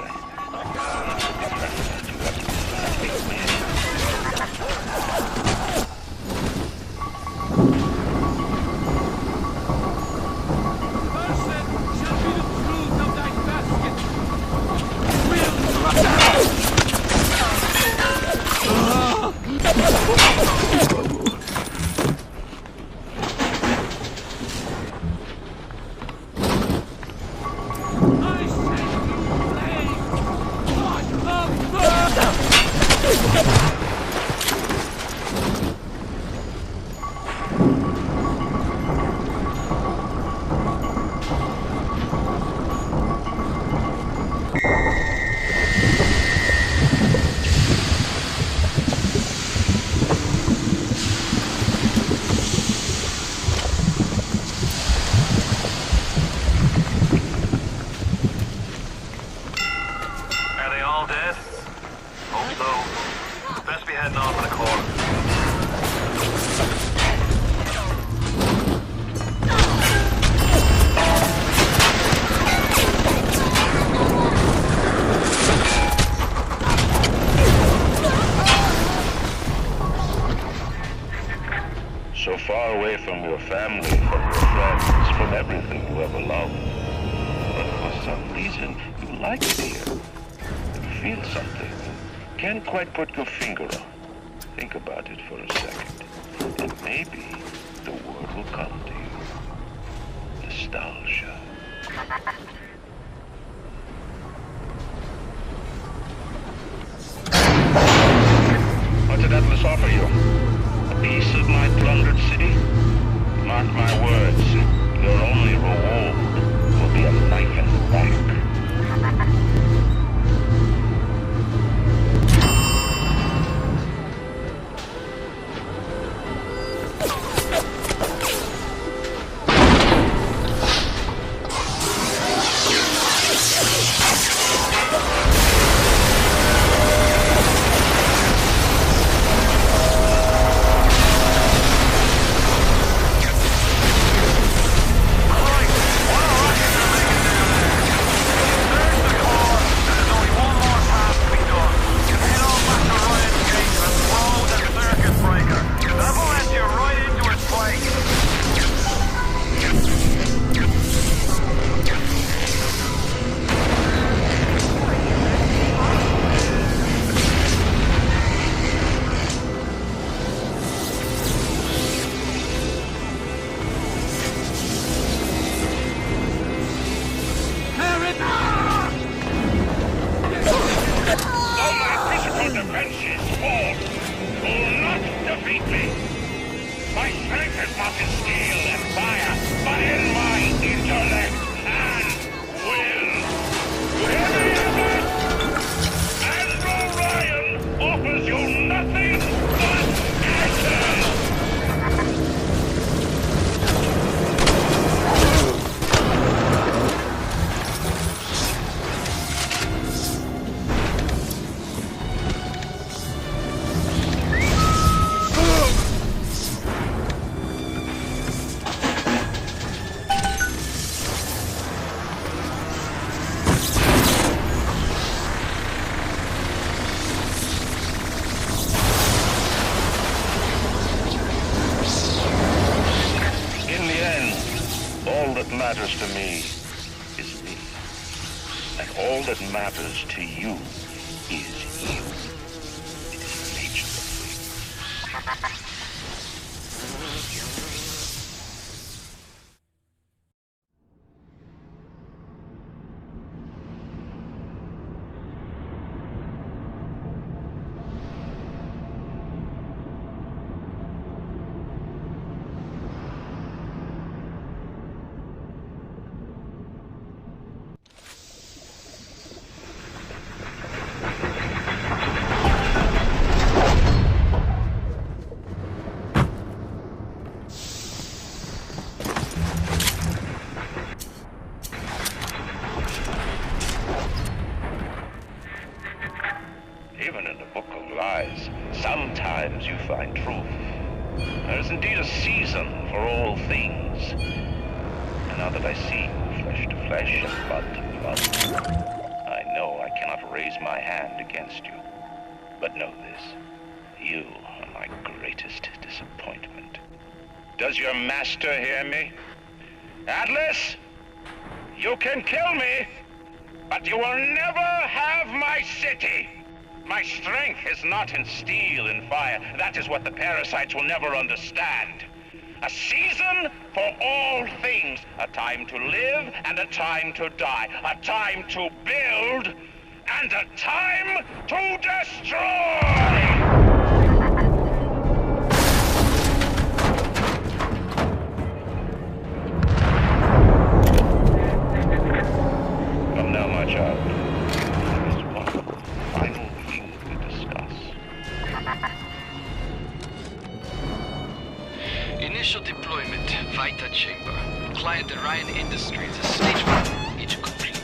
So far away from your family, from your friends, from everything you ever loved. But for some reason, you like it here. You feel something. Can't quite put your finger on. Think about it for a second. And maybe the word will come to you. Nostalgia. What did Atlas offer you? A piece of my plundered city? Mark my words, your only reward will be a knife in the back. nothing but ashes! All that matters to me is me. And all that matters to you is you. It is the nature of things. Even in the Book of Lies, sometimes you find truth. There is indeed a season for all things. And now that I see you flesh to flesh and blood to blood, I know I cannot raise my hand against you. But know this, you are my greatest disappointment. Does your master hear me? Atlas, you can kill me, but you will never have my city. My strength is not in steel and fire. That is what the parasites will never understand. A season for all things. A time to live and a time to die. A time to build and a time to destroy! Come now, my child. There is one final thing to discuss. Initial deployment, Vita Chamber. Client Orion Industries, stage 1, each complete.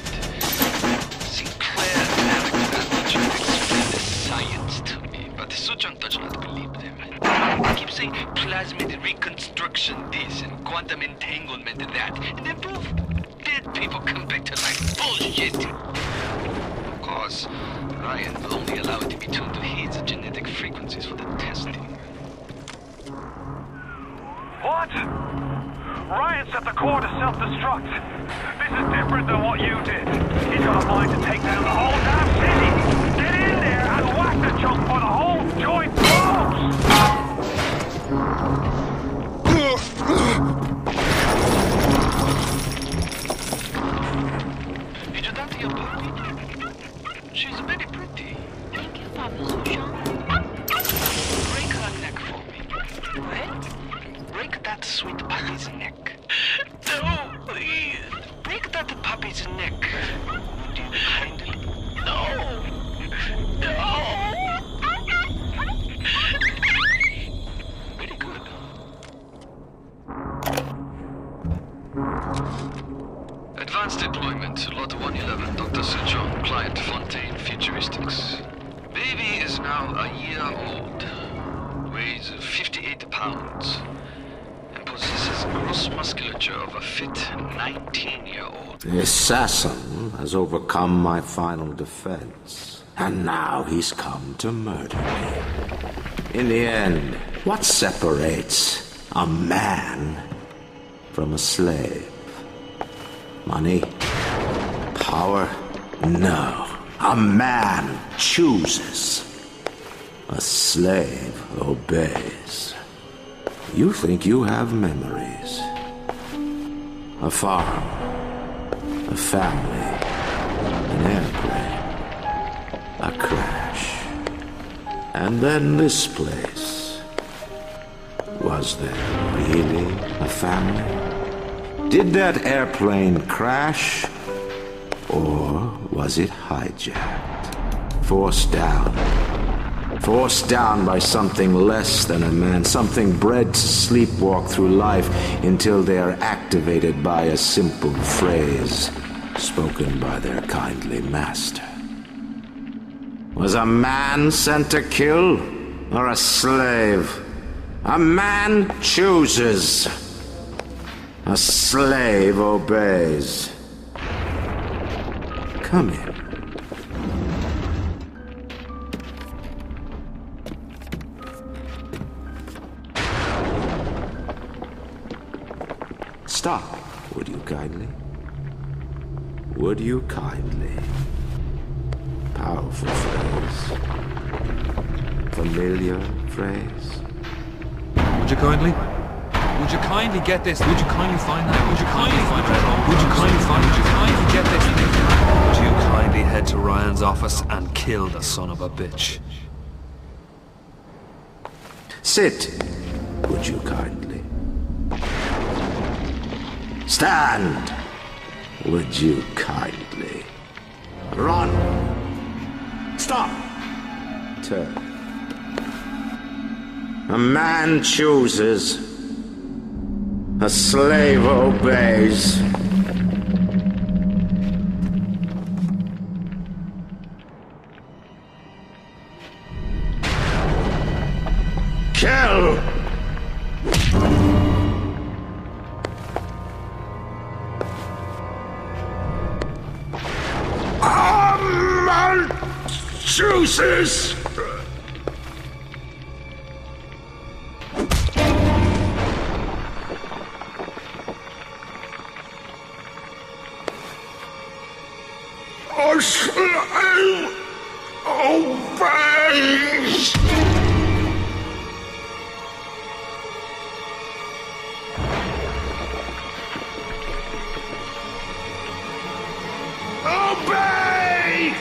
Sinclair and Alexander explained the science to me, but Suchong does not believe them. They keep saying plasmid reconstruction this and quantum entanglement that, and then poof, dead people come back to life. Bullshit! Of course, Ryan will only allow it to be tuned to his genetic frequencies for the testing. What? Ryan set the core to self-destruct. This is different than what you did. He's got a mind to take down the whole damn city. Get in there and whack the chunk for the whole joint blows! Did you talk to your puppy? She's very pretty. Thank you, Papa Jean. Break her neck for me. What? Break that sweet puppy's neck. No, please. Break that puppy's neck. Do you kindly? No. No. Very good. Advanced deployment, Lot 111, Dr. Suchong, Client Fontaine Futuristics. Baby is now a year old, weighs 58 pounds, and possesses gross musculature of a fit 19-year-old. The assassin has overcome my final defense, and now he's come to murder me. In the end, what separates a man from a slave? Money? Power? No. A man chooses. A slave obeys. You think you have memories. A farm. A family. An airplane. A crash. And then this place. Was there really a family? Did that airplane crash? Or was it hijacked? Forced down forced down by something less than a man, something bred to sleepwalk through life until they are activated by a simple phrase spoken by their kindly master. Was a man sent to kill, or a slave? A man chooses. A slave obeys. Come in. Stop, would you kindly? Would you kindly? Powerful phrase. Familiar phrase. Would you kindly? Would you kindly get this? Would you kindly find that? Would you kindly find that? Would you kindly find it? Would you kindly get this? Would you kindly head to Ryan's office and kill the son of a bitch? Sit, would you kindly? Stand, would you kindly? Run! Stop! Turn. A man chooses. A slave obeys. Kill! A man chooses. A slave obeys. Obey!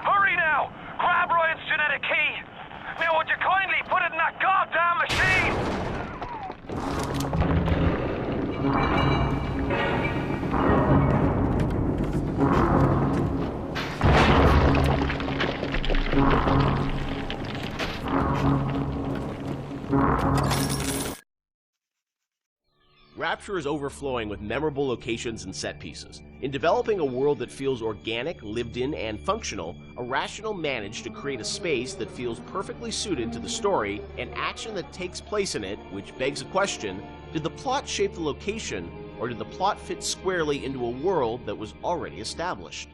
Hurry now! Grab Ryan's genetic key! Now would you kindly put it in that goddamn machine? Rapture is overflowing with memorable locations and set pieces. In developing a world that feels organic, lived in, and functional, Irrational managed to create a space that feels perfectly suited to the story and action that takes place in it, which begs a question: did the plot shape the location, or did the plot fit squarely into a world that was already established?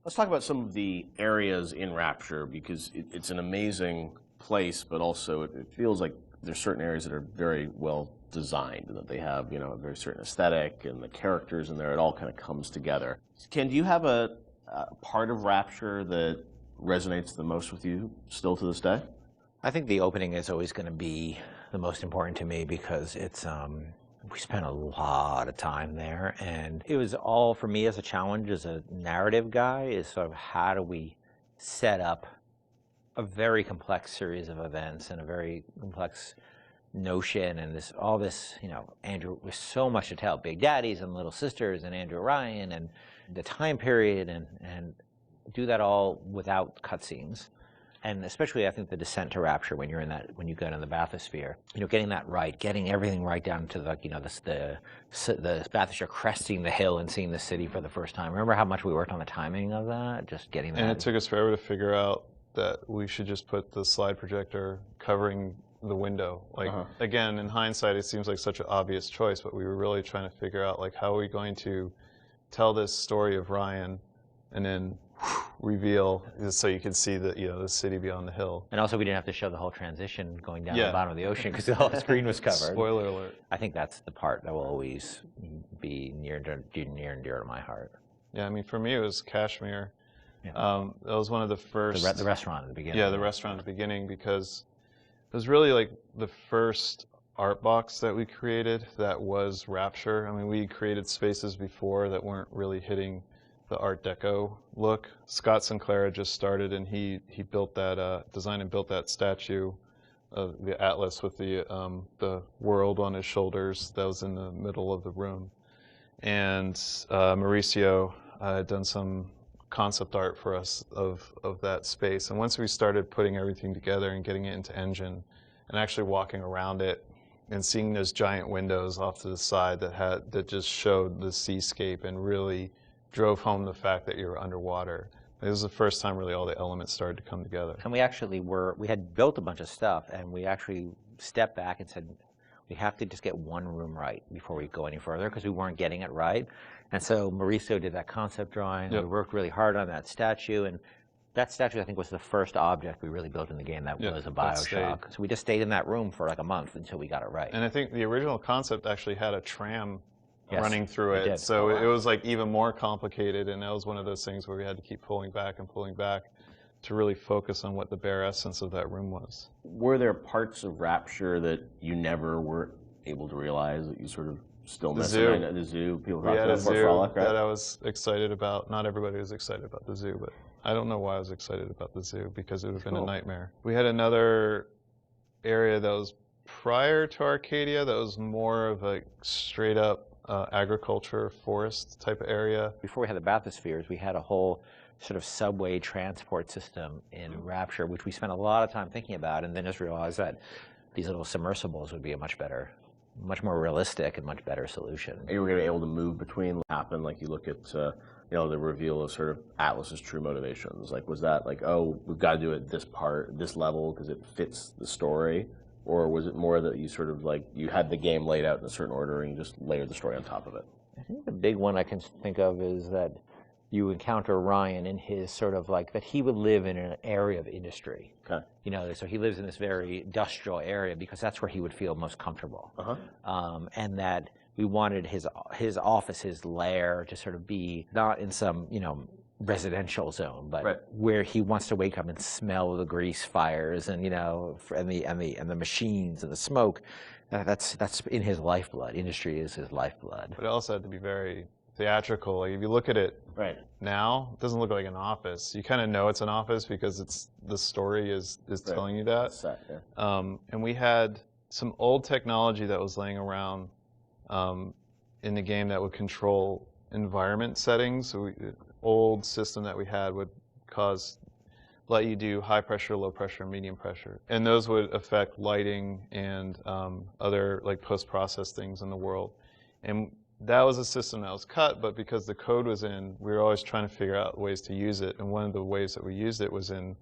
Let's talk about some of the areas in Rapture, because it's an amazing place, but also it feels like there's certain areas that are very well designed, and that they have, a very certain aesthetic, and the characters in there, it all kind of comes together. Ken, do you have a part of Rapture that resonates the most with you still to this day? I think the opening is always going to be the most important to me, because it's we spent a lot of time there, and it was all, for me as a challenge, as a narrative guy, is sort of how do we set up a very complex series of events and a very complex notion, and all this, Andrew, with so much to tell, Big Daddies and Little Sisters and Andrew Ryan and the time period, and do that all without cutscenes. And especially, I think, the descent to Rapture, when you're in that, when you go in the bathysphere, getting that right, getting everything right down to the bathysphere, cresting the hill and seeing the city for the first time. Remember how much we worked on the timing of that, just getting that. And it took us forever to figure out that we should just put the slide projector covering the window. Again, in hindsight, it seems like such an obvious choice, but we were really trying to figure out, how are we going to tell this story of Ryan, and then reveal, so you can see the city beyond the hill. And also, we didn't have to show the whole transition going down to the bottom of the ocean, because the whole screen was covered. Spoiler alert. I think that's the part that will always be near and dear to my heart. Yeah, I mean, for me, it was Kashmir. Yeah. That was one of the first... The restaurant at the beginning. Yeah, the restaurant at the beginning, because it was really the first art box that we created that was Rapture. I mean, we created spaces before that weren't really hitting the Art Deco look. Scott Sinclair had just started, and he built that, designed and built that statue of the Atlas with the world on his shoulders that was in the middle of the room. And Mauricio had done some concept art for us of that space. And once we started putting everything together and getting it into Engine and actually walking around it and seeing those giant windows off to the side that just showed the seascape and really drove home the fact that you were underwater. It was the first time really all the elements started to come together. And we actually we had built a bunch of stuff, and we actually stepped back and said, we have to just get one room right before we go any further, because we weren't getting it right. And so Mauricio did that concept drawing. Yep. We worked really hard on that statue, and that statue, I think, was the first object we really built in the game that was a Bioshock. So we just stayed in that room for like a month until we got it right. And I think the original concept actually had a tram running through it. So it was like even more complicated, and that was one of those things where we had to keep pulling back to really focus on what the bare essence of that room was. Were there parts of Rapture that you never were able to realize that you sort of still missed? The zoo. People talked about Frolic, right? That I was excited about. Not everybody was excited about the zoo, but I don't know why I was excited about the zoo, because it would have been a nightmare. We had another area that was prior to Arcadia that was more of a straight up agriculture, forest type of area. Before we had the bathyspheres, we had a whole sort of subway transport system in Rapture, which we spent a lot of time thinking about, and then just realized that these little submersibles would be a much more realistic and much better solution. And you were going to be able to move between happen, like you look at the reveal of sort of Atlas's true motivations. Like, was that like, oh, we've got to do it this level because it fits the story? Or was it more that you sort of like, you had the game laid out in a certain order and you just layered the story on top of it? I think the big one I can think of is that you encounter Ryan in his sort of like, that he would live in an area of industry. Okay. You know, so he lives in this very industrial area because that's where he would feel most comfortable. And that we wanted his office, his lair, to sort of be not in some, residential zone, but where he wants to wake up and smell the grease fires and and the machines and the smoke. That's in his lifeblood. Industry is his lifeblood. But it also had to be very theatrical. Like if you look at it now, it doesn't look like an office. You kind of know it's an office because the story is telling you that. Set, and we had some old technology that was laying around in the game that would control environment settings. So old system that we had would let you do high pressure, low pressure, medium pressure. And those would affect lighting and other like post-process things in the world. And that was a system that was cut, but because the code was in, we were always trying to figure out ways to use it. And one of the ways that we used it was in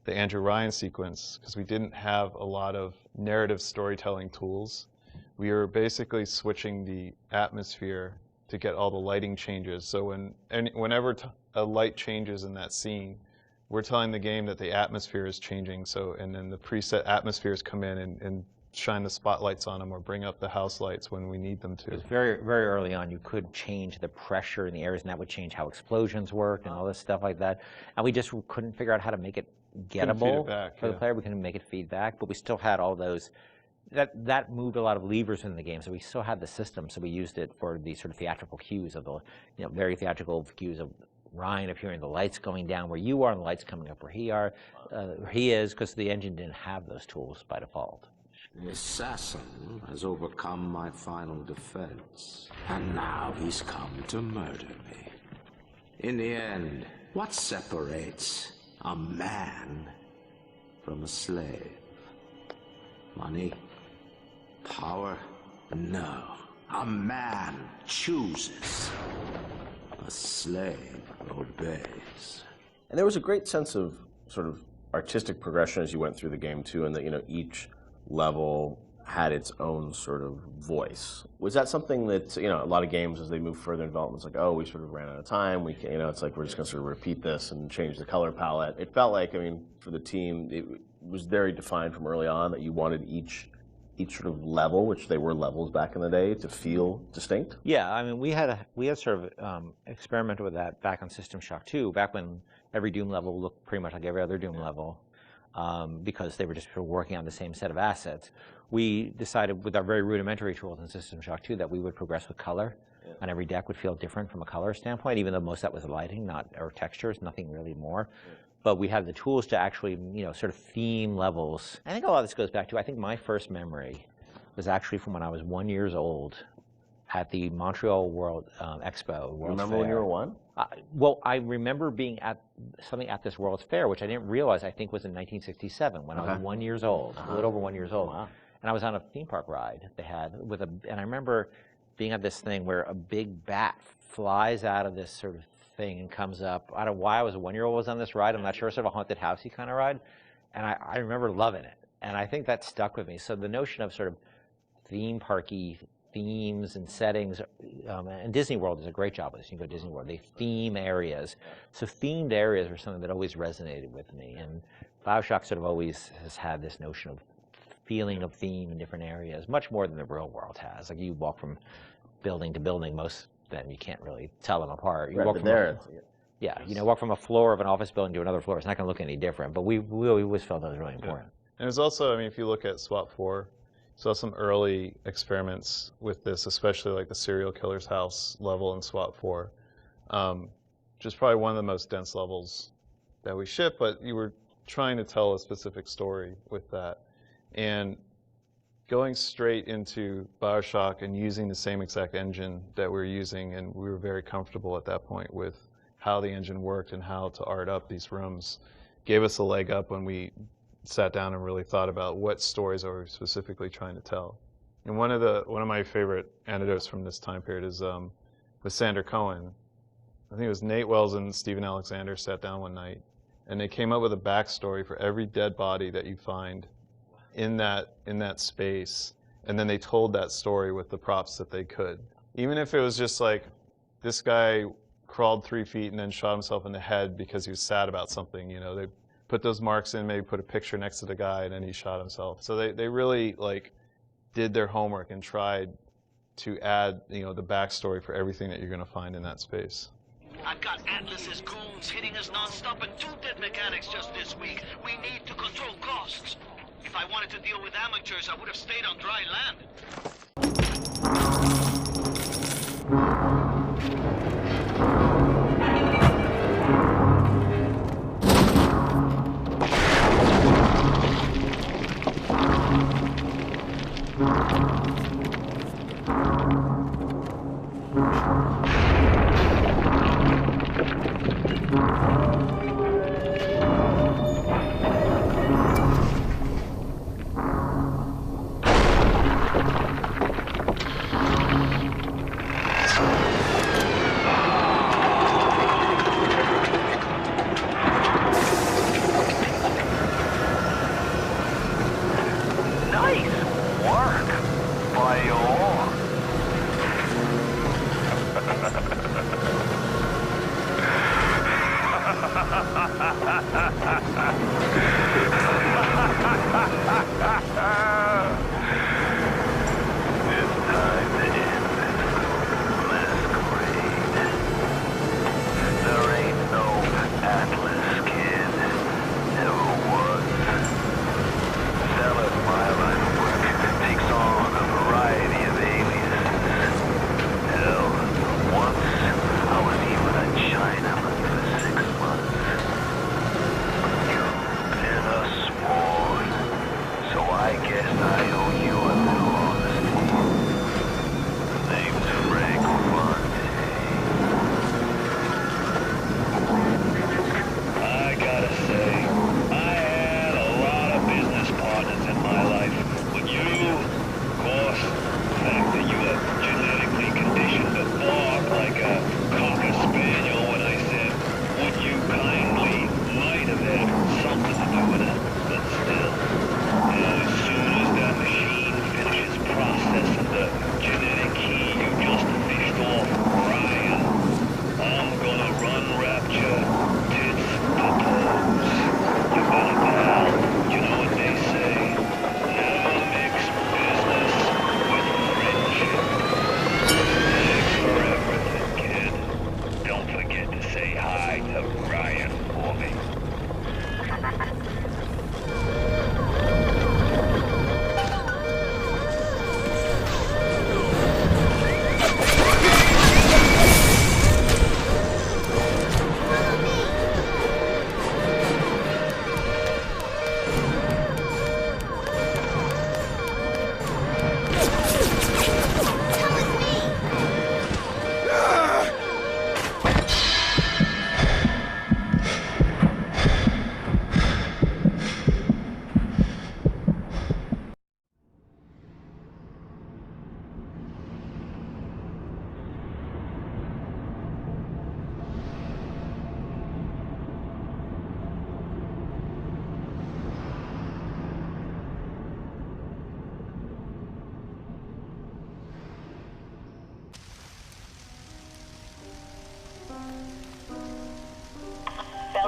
the Andrew Ryan sequence, because we didn't have a lot of narrative storytelling tools. We were basically switching the atmosphere to get all the lighting changes. So whenever a light changes in that scene, we're telling the game that the atmosphere is changing. So, and then the preset atmospheres come in and shine the spotlights on them or bring up the house lights when we need them to. It was very, very early on. You could change the pressure in the areas, and that would change how explosions worked and all this stuff like that. And we just couldn't figure out how to make it gettable for the player. We couldn't make it feedback, but we still had all those. That moved a lot of levers in the game, so we still had the system. So we used it for the sort of theatrical cues of the, very theatrical cues of Ryan appearing, the lights going down where you are, and the lights coming up where he is, because the engine didn't have those tools by default. The assassin has overcome my final defense, and now he's come to murder me. In the end, what separates a man from a slave? Money? Power? No. A man chooses. A slave obeys. And there was a great sense of sort of artistic progression as you went through the game too, and that each level had its own sort of voice. Was that something that a lot of games as they move further in development, it's like, oh, we sort of ran out of time. We can, it's like we're just going to sort of repeat this and change the color palette. It felt like, for the team, it was very defined from early on that you wanted each sort of level, which they were levels back in the day, to feel distinct. Yeah, we had sort of experimented with that back on System Shock 2, back when every Doom level looked pretty much like every other Doom level, because they were just working on the same set of assets. we decided with our very rudimentary tools in System Shock 2 that we would progress with color. And every deck would feel different from a color standpoint, even though most of that was lighting, or textures, nothing really more. But we have the tools to actually, sort of theme levels. I think a lot of this goes back to, I think my first memory was actually from when I was 1 year old at the Montreal World Expo. World's Remember Fair. when you were 1? Well, I remember being at something at this World's Fair, which I didn't realize I think was in 1967 when I was 1 year old, a little over 1 year old. Wow. And I was on a theme park ride they had and I remember being at this thing where a big bat flies out of this sort of thing and comes up. I don't know why I was a 1 year old was on this ride. I'm not sure, sort of a haunted housey kind of ride. And I remember loving it. And I think that stuck with me. So the notion of sort of theme parky themes and settings, and Disney World does a great job with this. You can go to Disney World, they theme areas. So themed areas are something that always resonated with me. And BioShock sort of always has had this notion of feeling of theme in different areas, much more than the real world has. Like you walk from building to building, most of them you can't really tell them apart. You walk from walk from a floor of an office building to another floor. It's not going to look any different. But we always felt that was really important. And there's also, I mean, if you look at SWAT 4, saw some early experiments with this, especially like the serial killer's house level in SWAT 4, which is probably one of the most dense levels that we ship. But you were trying to tell a specific story with that. And going straight into BioShock and using the same exact engine that we were using, and we were very comfortable at that point with how the engine worked and how to art up these rooms, gave us a leg up when we sat down and really thought about what stories are we specifically trying to tell. And one of my favorite anecdotes from this time period is with Sander Cohen. I think it was Nate Wells and Stephen Alexander sat down one night, and they came up with a backstory for every dead body that you find in that space, and then they told that story with the props that they could. Even if it was just like, this guy crawled 3 feet and then shot himself in the head because he was sad about something, they put those marks in, maybe put a picture next to the guy, and then he shot himself. So they really did their homework and tried to add the backstory for everything that you're going to find in that space. I've got Atlas's goons hitting us non-stop and 2 dead mechanics just this week. We need to control costs. If I wanted to deal with amateurs, I would have stayed on dry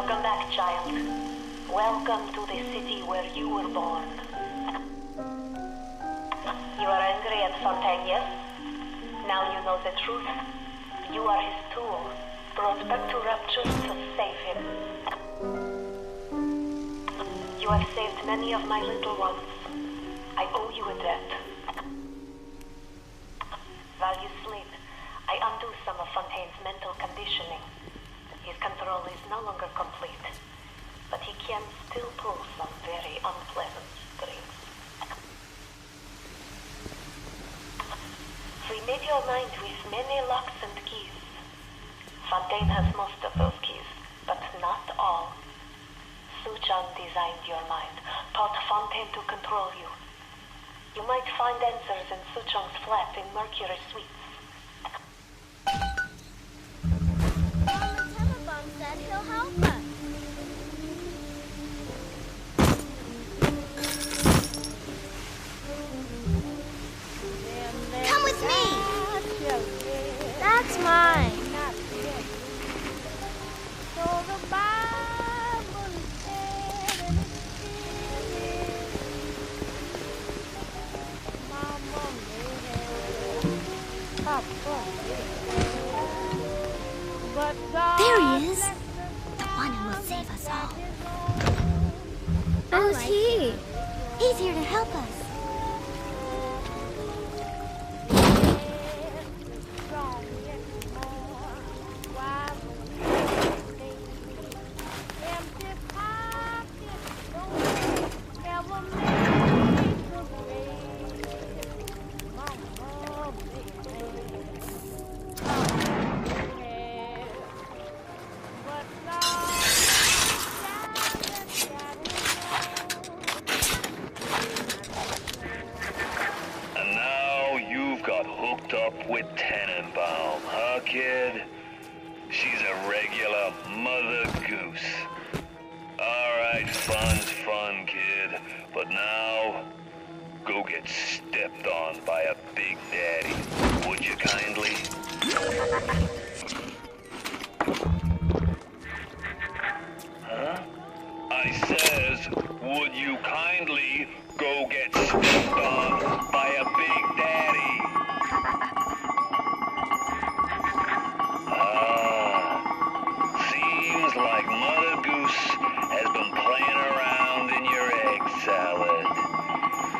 Welcome back, child. Welcome to the city where you were born. You are angry at Fontaine, yes? Now you know the truth. You are his tool, brought back to Rapture to save him. You have saved many of my little ones. I owe you a debt. While you sleep, I undo some of Fontaine's mental conditioning. His control is no longer complete, but he can still pull some very unpleasant strings. We made your mind with many locks and keys. Fontaine has most of those keys, but not all. Suchong designed your mind, taught Fontaine to control you. You might find answers in Suchong's flat in Mercury Suites. Said he'll help us. Come with me. That's mine. There he is. The one who will save us all. Who's he? He's here to help us. With Tenenbaum, huh, kid? She's a regular mother goose. Alright, fun's fun, kid. But now, go get stepped on by a big daddy. Would you kindly? Huh? I says, would you kindly go get stepped on by a big daddy? Seems like Mother Goose has been playing around in your egg salad.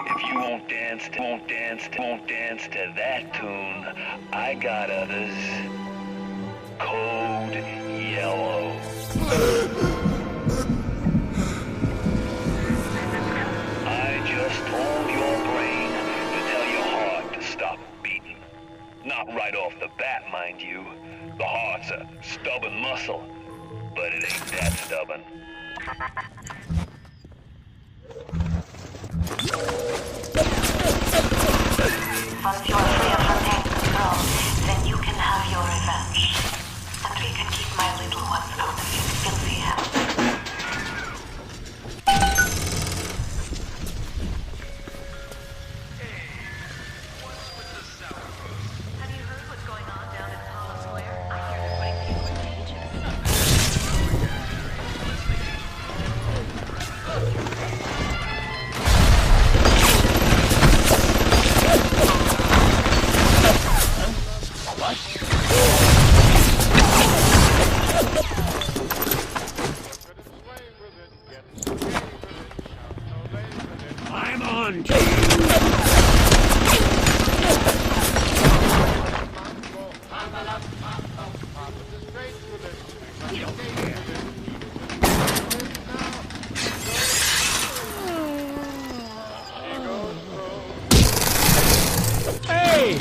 If you won't dance to that tune, I got others. Code Yellow. I just told your brain to tell your heart to stop beating. Not right off the bat, mind you. The heart's a stubborn muscle, but it ain't that stubborn. Once you are free of Fontaine's control, then you can have your revenge. And we can keep my little ones out of his filthy hands. I'm on to Hey!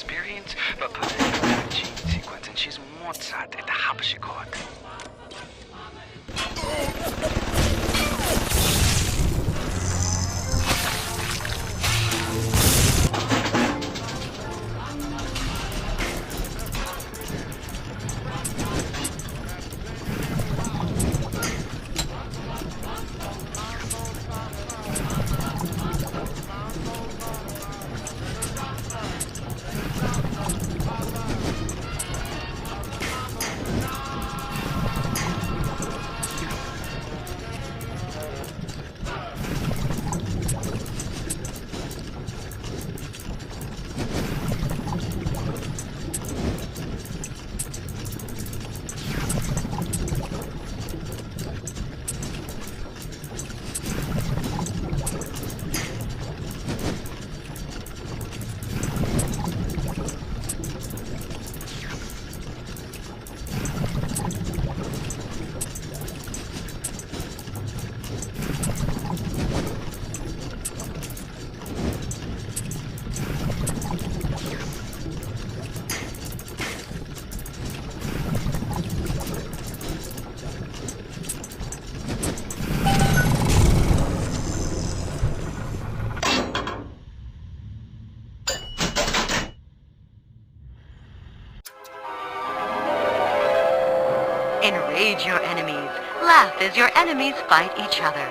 experience, בפרק ג'ין סיקוונס, and she's מוצאת את החבשיקות. Enrage your enemies. Laugh as your enemies fight each other.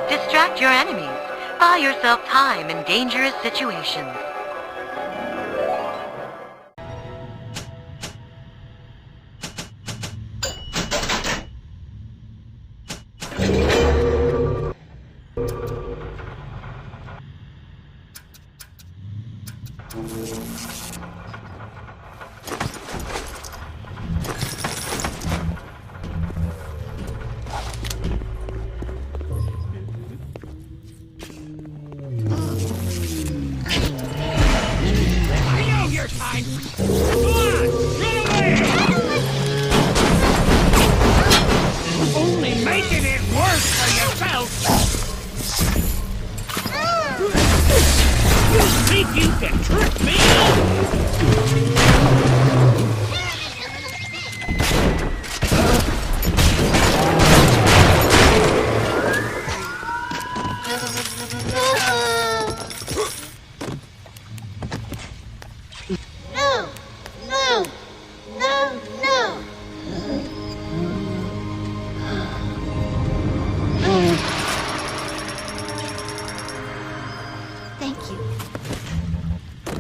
Distract your enemies. Buy yourself time in dangerous situations.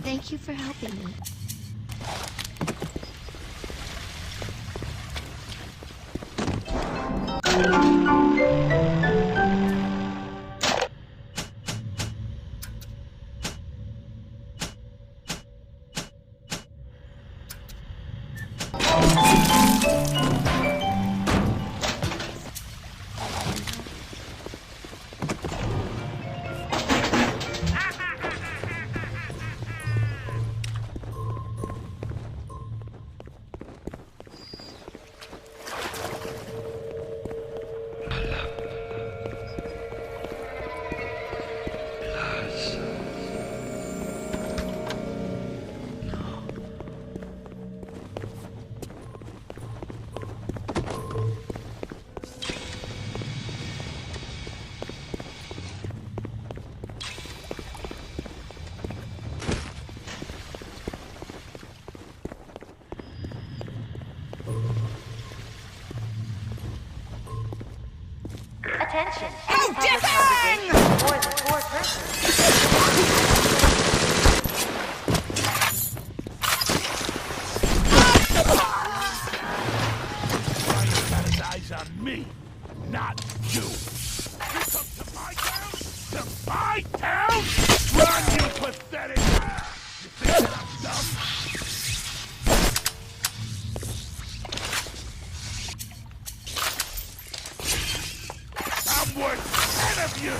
Thank you for helping me. Attention. Public congregation of more than 4 persons. Eyes on me, not you. You come to my town? To my town? Run, you pathetic! You think that I'm dumb? I'm worth 10 of you!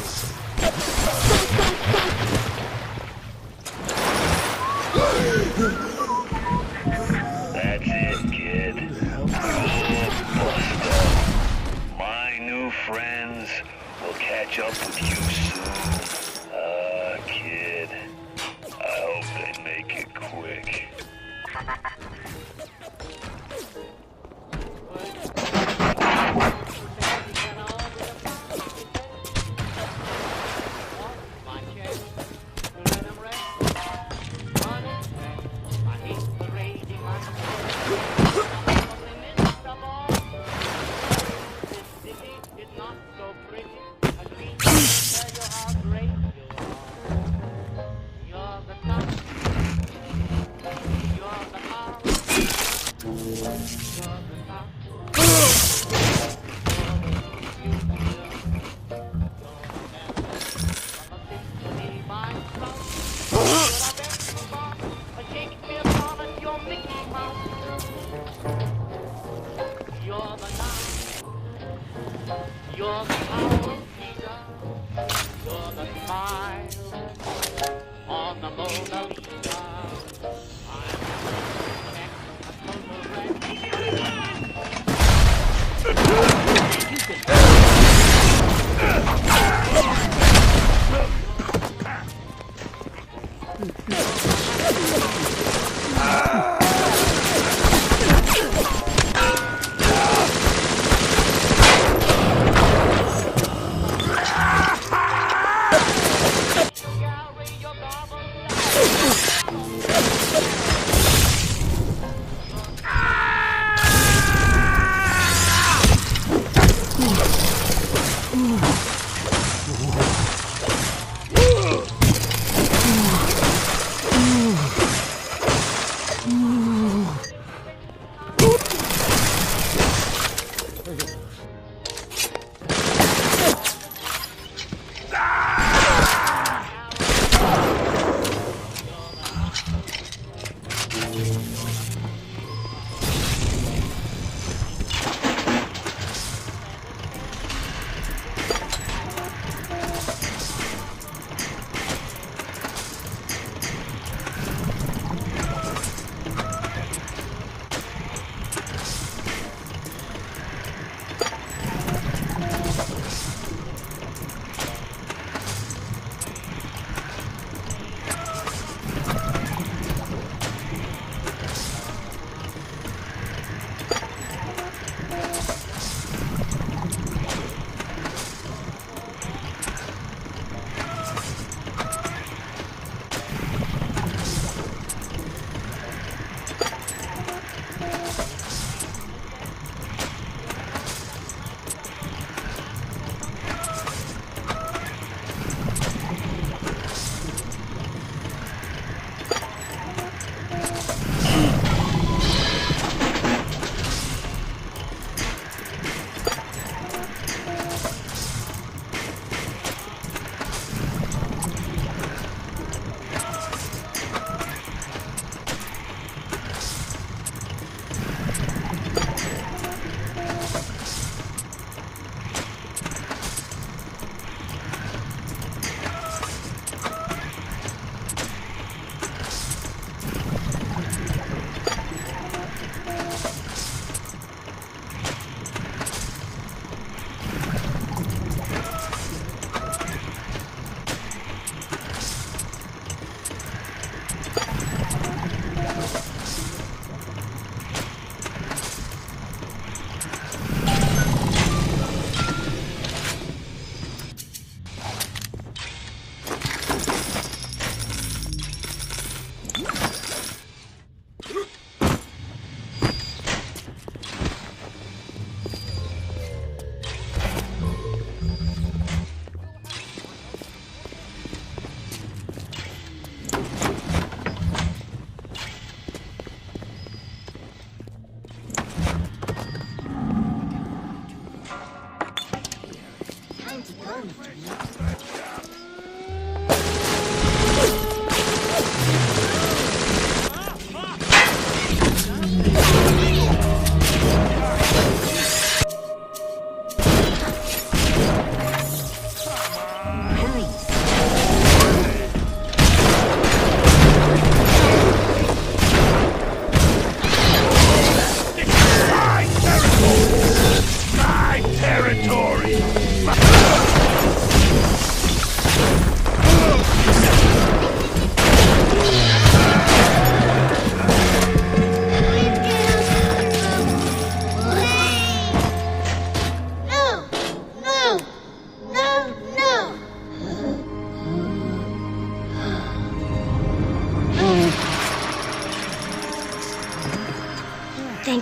That's it, kid. Full buster. My new friends will catch up with you soon. Kid. I hope they make it quick. You're the power of Peter. You're the smile on the Mona Lisa.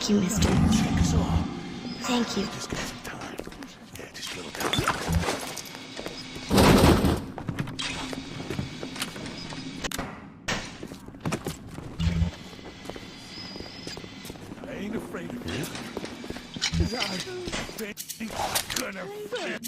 Thank you, mister. Thank you. I ain't afraid of you. 'Cause I think I'm gonna fit.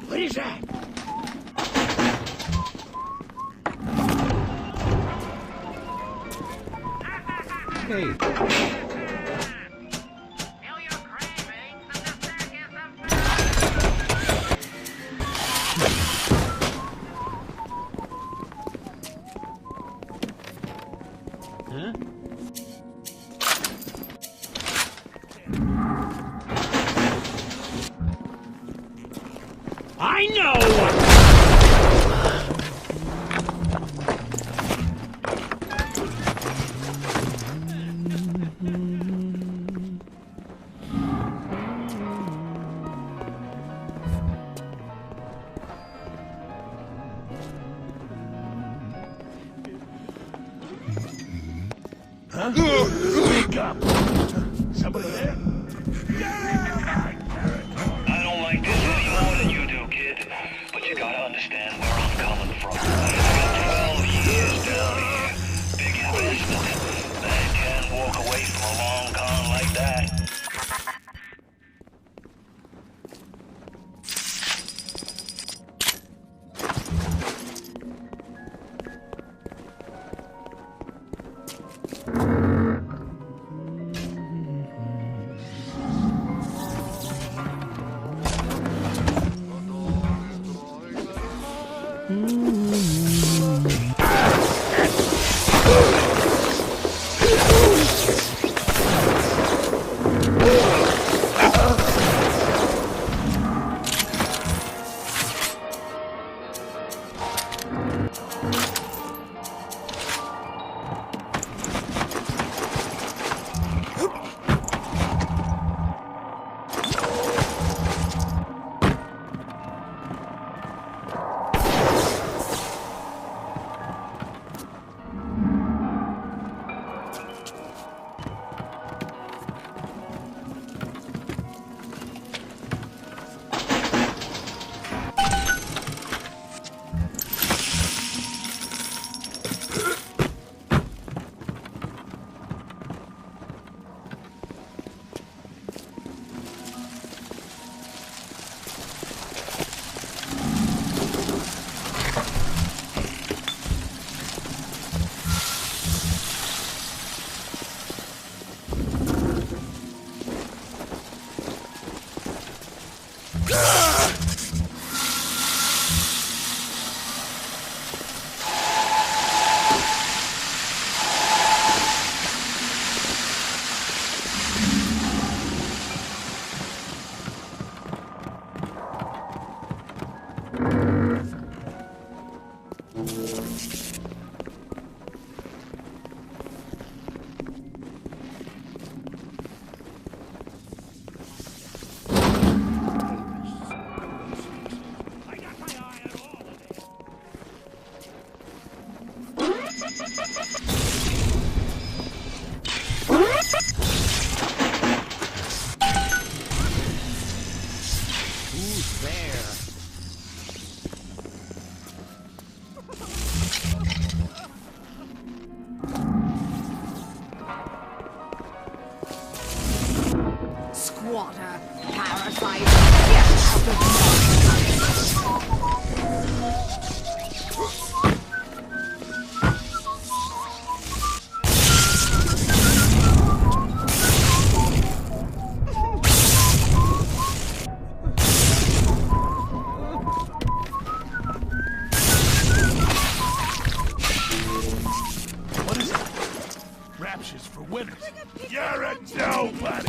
What is that? Hey. I know! Huh? Wake up! Somebody there? I don't like this any more than you do, kid. But you gotta understand where I'm coming from. I got 12 years down here. Big investment. Man can't walk away from a long con like that. Who's there? Squatter, parasite, get out of my winners. You're a nobody!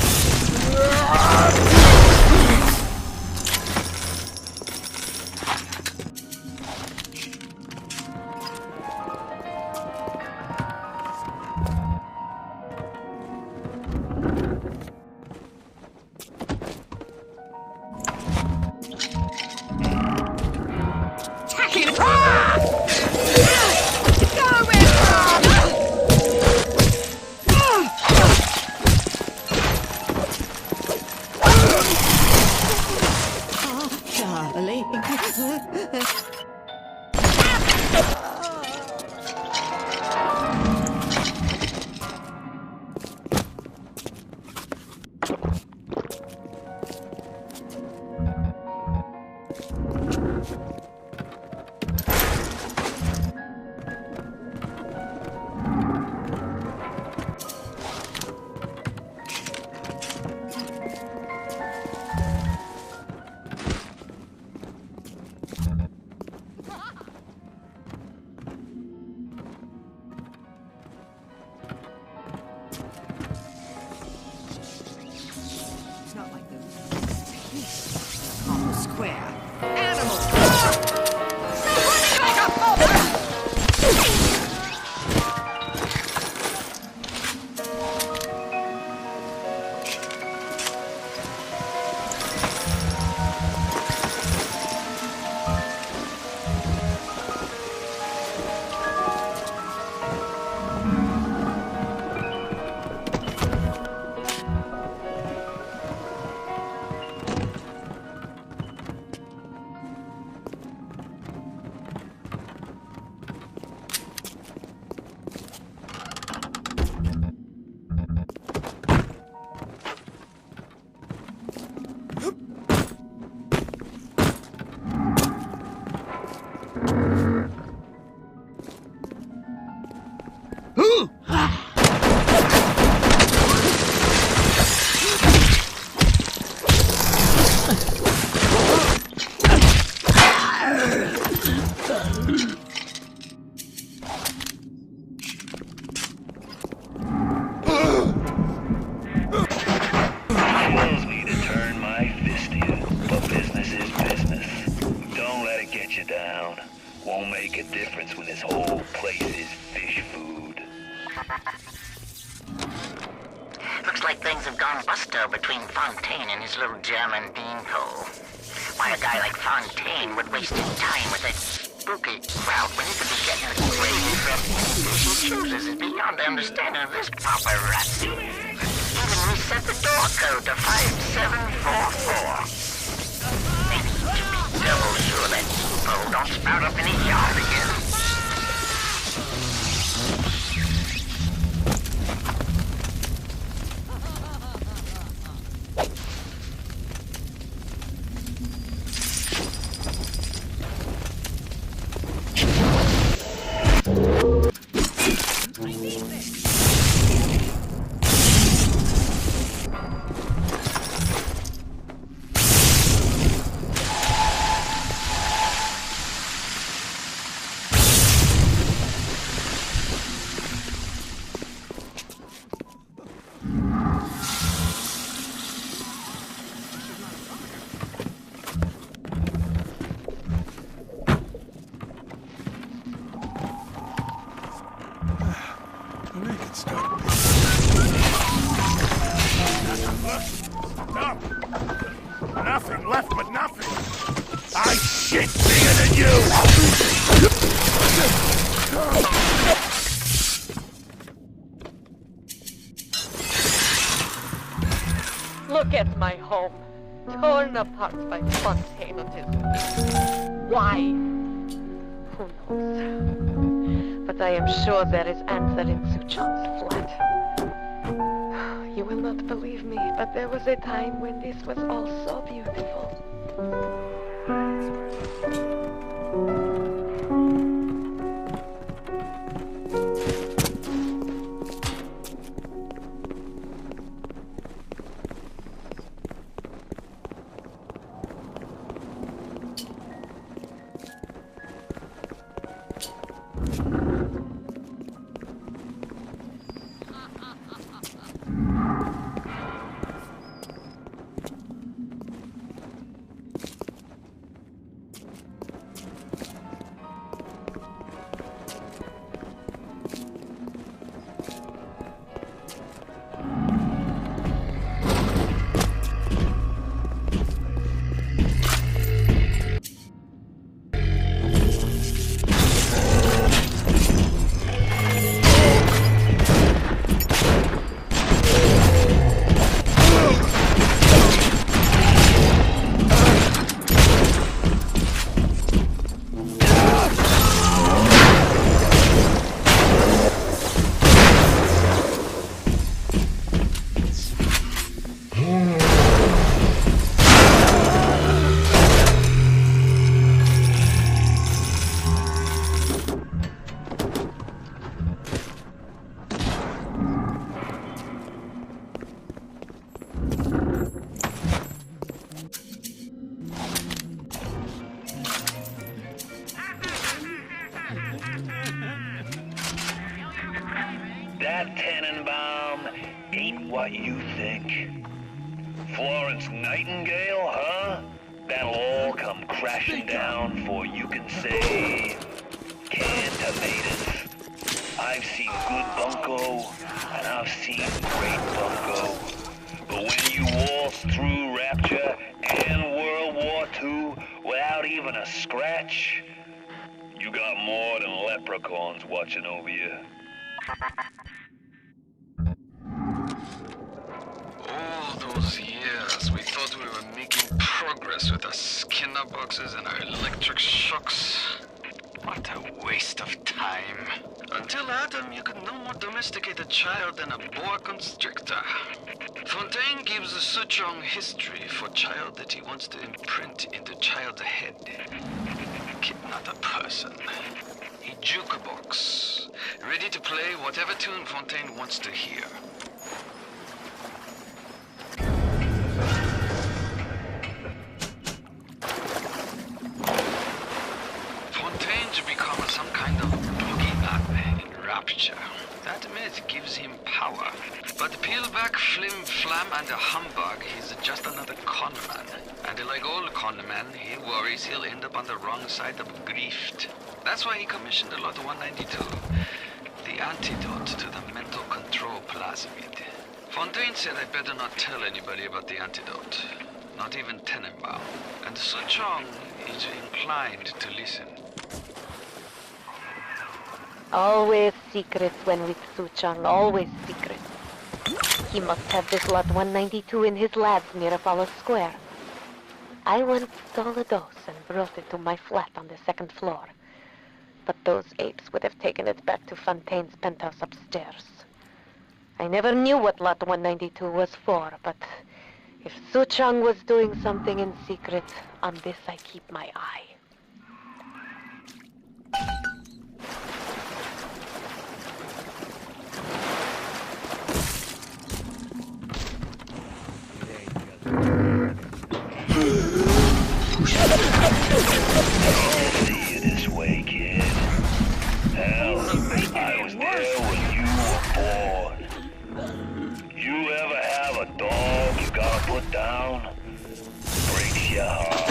Looks like things have gone busto between Fontaine and his little German beanpole. Why a guy like Fontaine would waste his time with that spooky crowd when he could be getting the gravy from any dish he chooses is beyond the understanding of this paparazzi. Even reset the door code to 5744. Maybe to be double sure that beanpole don't spout up in his yard again. Nothing left but nothing. I shit bigger than you. Look at my home, torn apart by Fontaine and his... Why? Who knows? But I am sure there is answer in Suchan's flat. You will not believe me, but there was a time when this was all so beautiful. That Tannenbaum ain't what you think. Florence Nightingale, huh? That'll all come crashing down before you can say canned tomatoes. I've seen good bunco, and I've seen great bunco. But when you waltz through Rapture and World War II without even a scratch, you got more than leprechauns watching over you. All those years, we thought we were making progress with our Skinner boxes and our electric shocks. What a waste of time. Until Adam, you could no more domesticate a child than a boa constrictor. Fontaine gives a Suchong history for child that he wants to imprint into child's head. Kid, not a person. A jukebox, ready to play whatever tune Fontaine wants to hear. Fontaine to become some kind of boogeyman in Rapture. That myth gives him power. But peelback, flim-flam, and a humbug, he's just another conman. And like all conmen, he worries he'll end up on the wrong side of grief. That's why he commissioned a Lot 192, the antidote to the mental control plasmid. Fontaine said I better not tell anybody about the antidote, not even Tannenbaum. And Suchong is inclined to listen. Always secrets when with Suchong, always secrets. He must have this Lot 192 in his labs near Apollo Square. I once stole a dose and brought it to my flat on the second floor. But those apes would have taken it back to Fontaine's penthouse upstairs. I never knew what Lot 192 was for, but if Suchong was doing something in secret, on this I keep my eye. Don't see you this way, kid. Hell, I was there when you were born. You ever have a dog you gotta put down? Breaks your heart.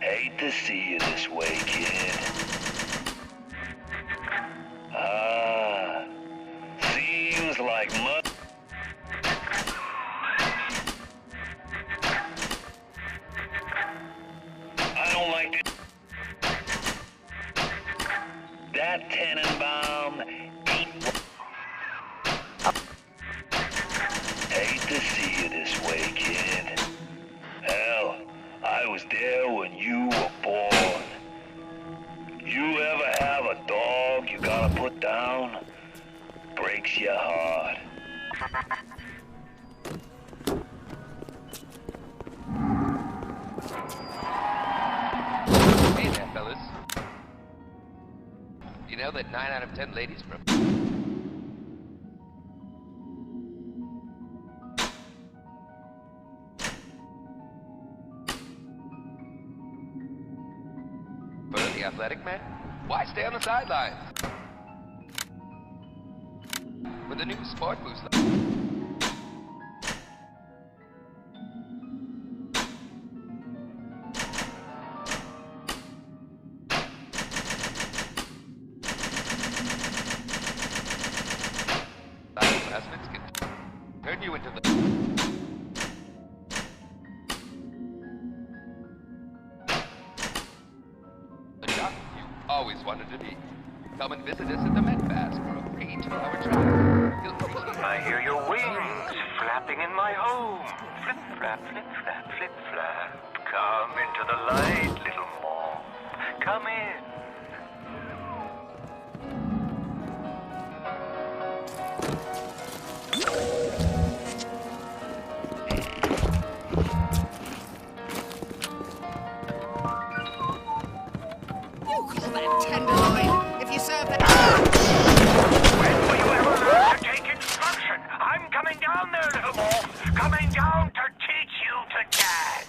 Hate to see you this way, kid. Seems like mud. I don't like it. That Tannenbaum ain't. Hate to see you this way, kid. Hell, I was there when you were born. put down breaks your heart. Hey there, fellas. You know that 9 out of 10 ladies from... For the athletic man? Why stay on the sidelines? With the new Sport Boost... turn you into the... jock you always wanted to be. Come and visit us at the Met Bass for a free 2-hour trial. You'll appreciate it. I hear your wings flapping in my home. Flip, flap, flip, flap, flip, flap. Come into the light, little moth. Come in. You call that tenderloin? If you serve that... When will you ever learn to take instruction? I'm coming down there, little moth. Coming down to teach you to dance.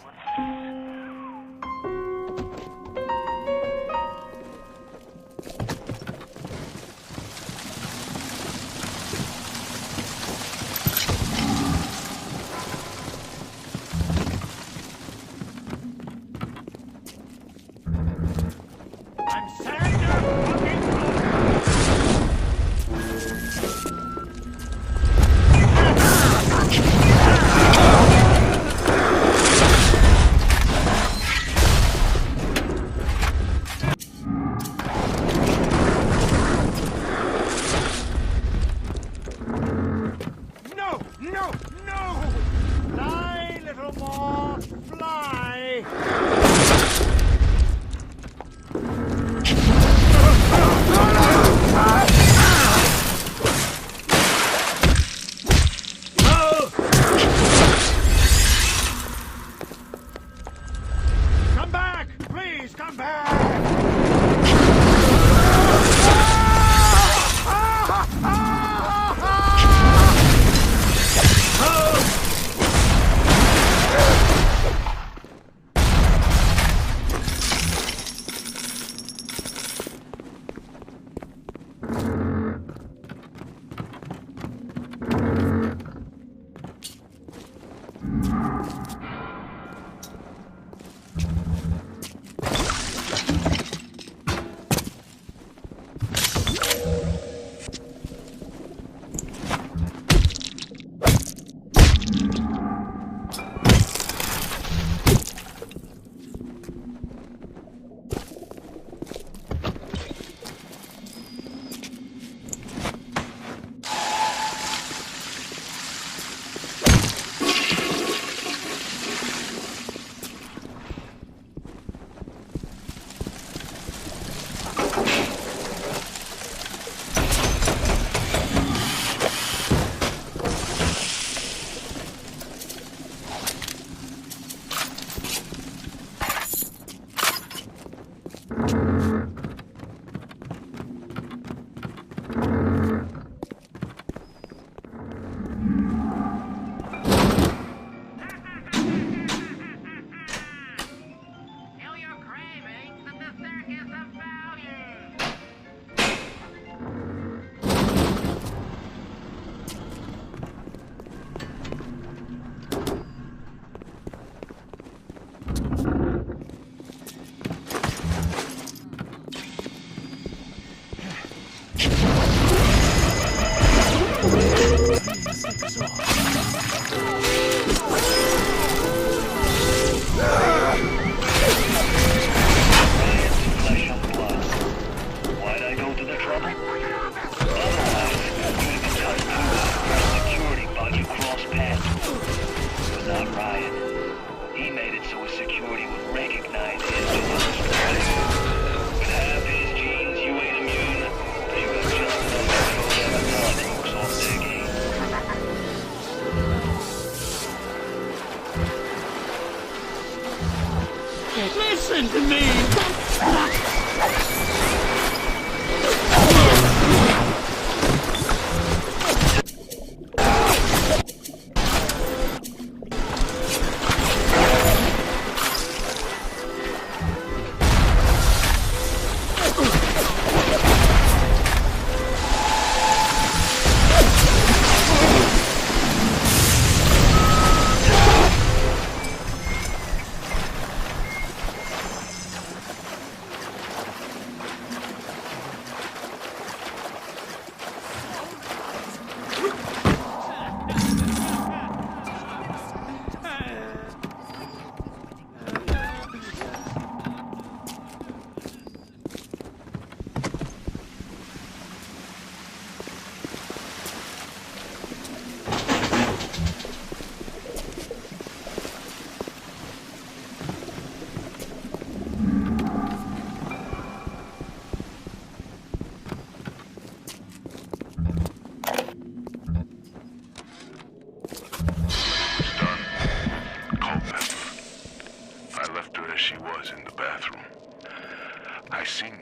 I seen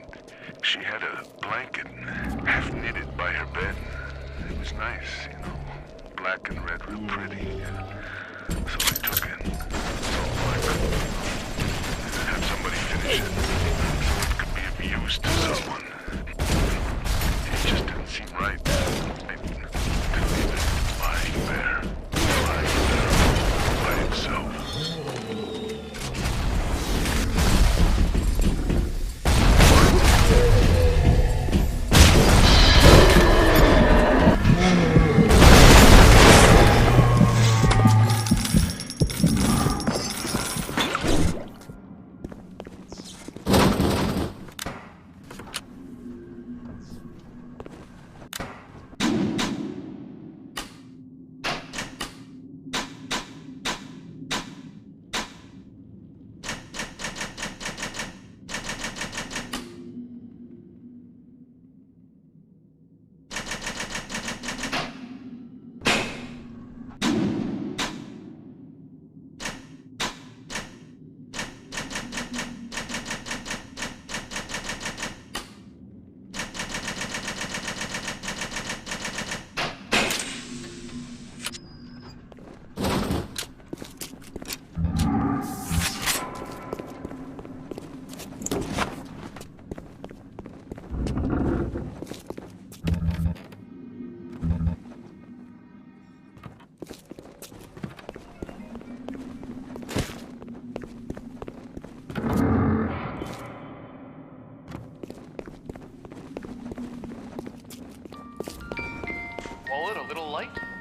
she had a blanket half knitted by her bed. It was nice, you know, black and red, real pretty. So I took it. So I could have somebody finish it. So it could be of use to someone. It just didn't seem right to leave it lying there by itself.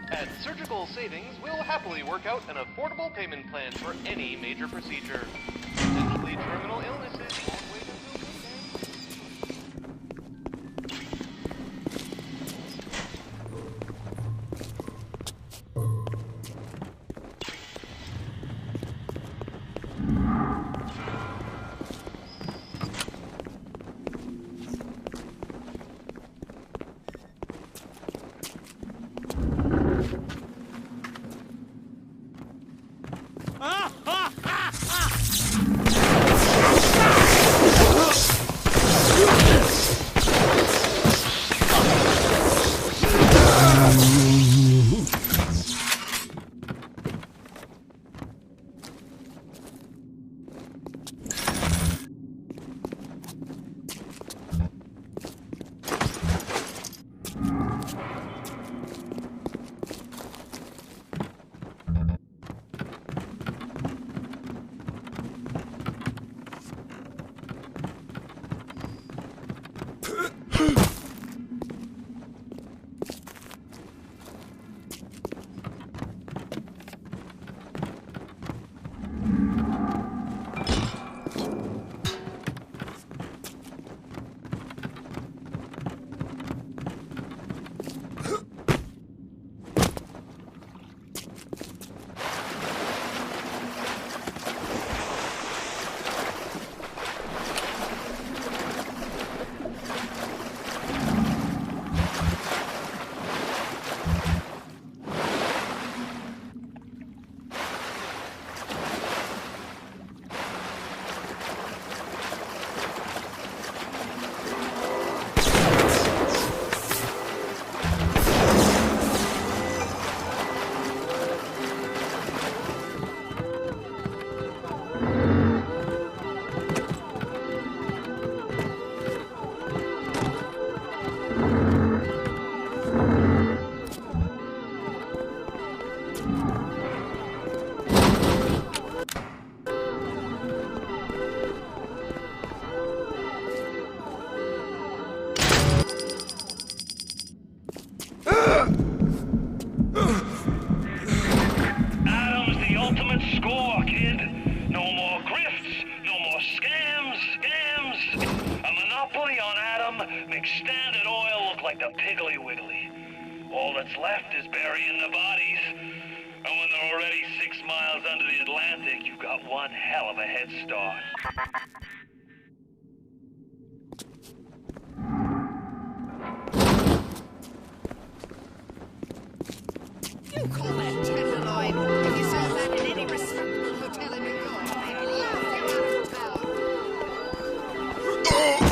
At Surgical Savings, we'll happily work out an affordable payment plan for any major procedure. Potentially terminal illnesses won't wait until Makes Standard Oil look like the Piggly Wiggly. All that's left is burying the bodies. And when they're already 6 miles under the Atlantic, you've got one hell of a head start. You call that tenderloin? If you serve that in any respectable hotel in New York, they'd laugh you out of town.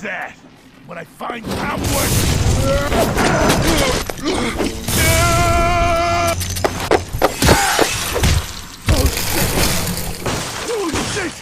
that. When I find out what... Oh, shit!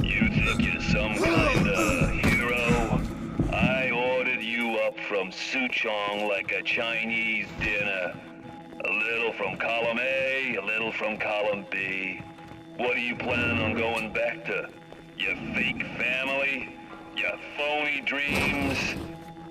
You think you're some kind of hero? I ordered you up from Suchong like a Chinese dinner. A little from column A, a little from column B. What do you plan on going back to? Your fake family? Your phony dreams?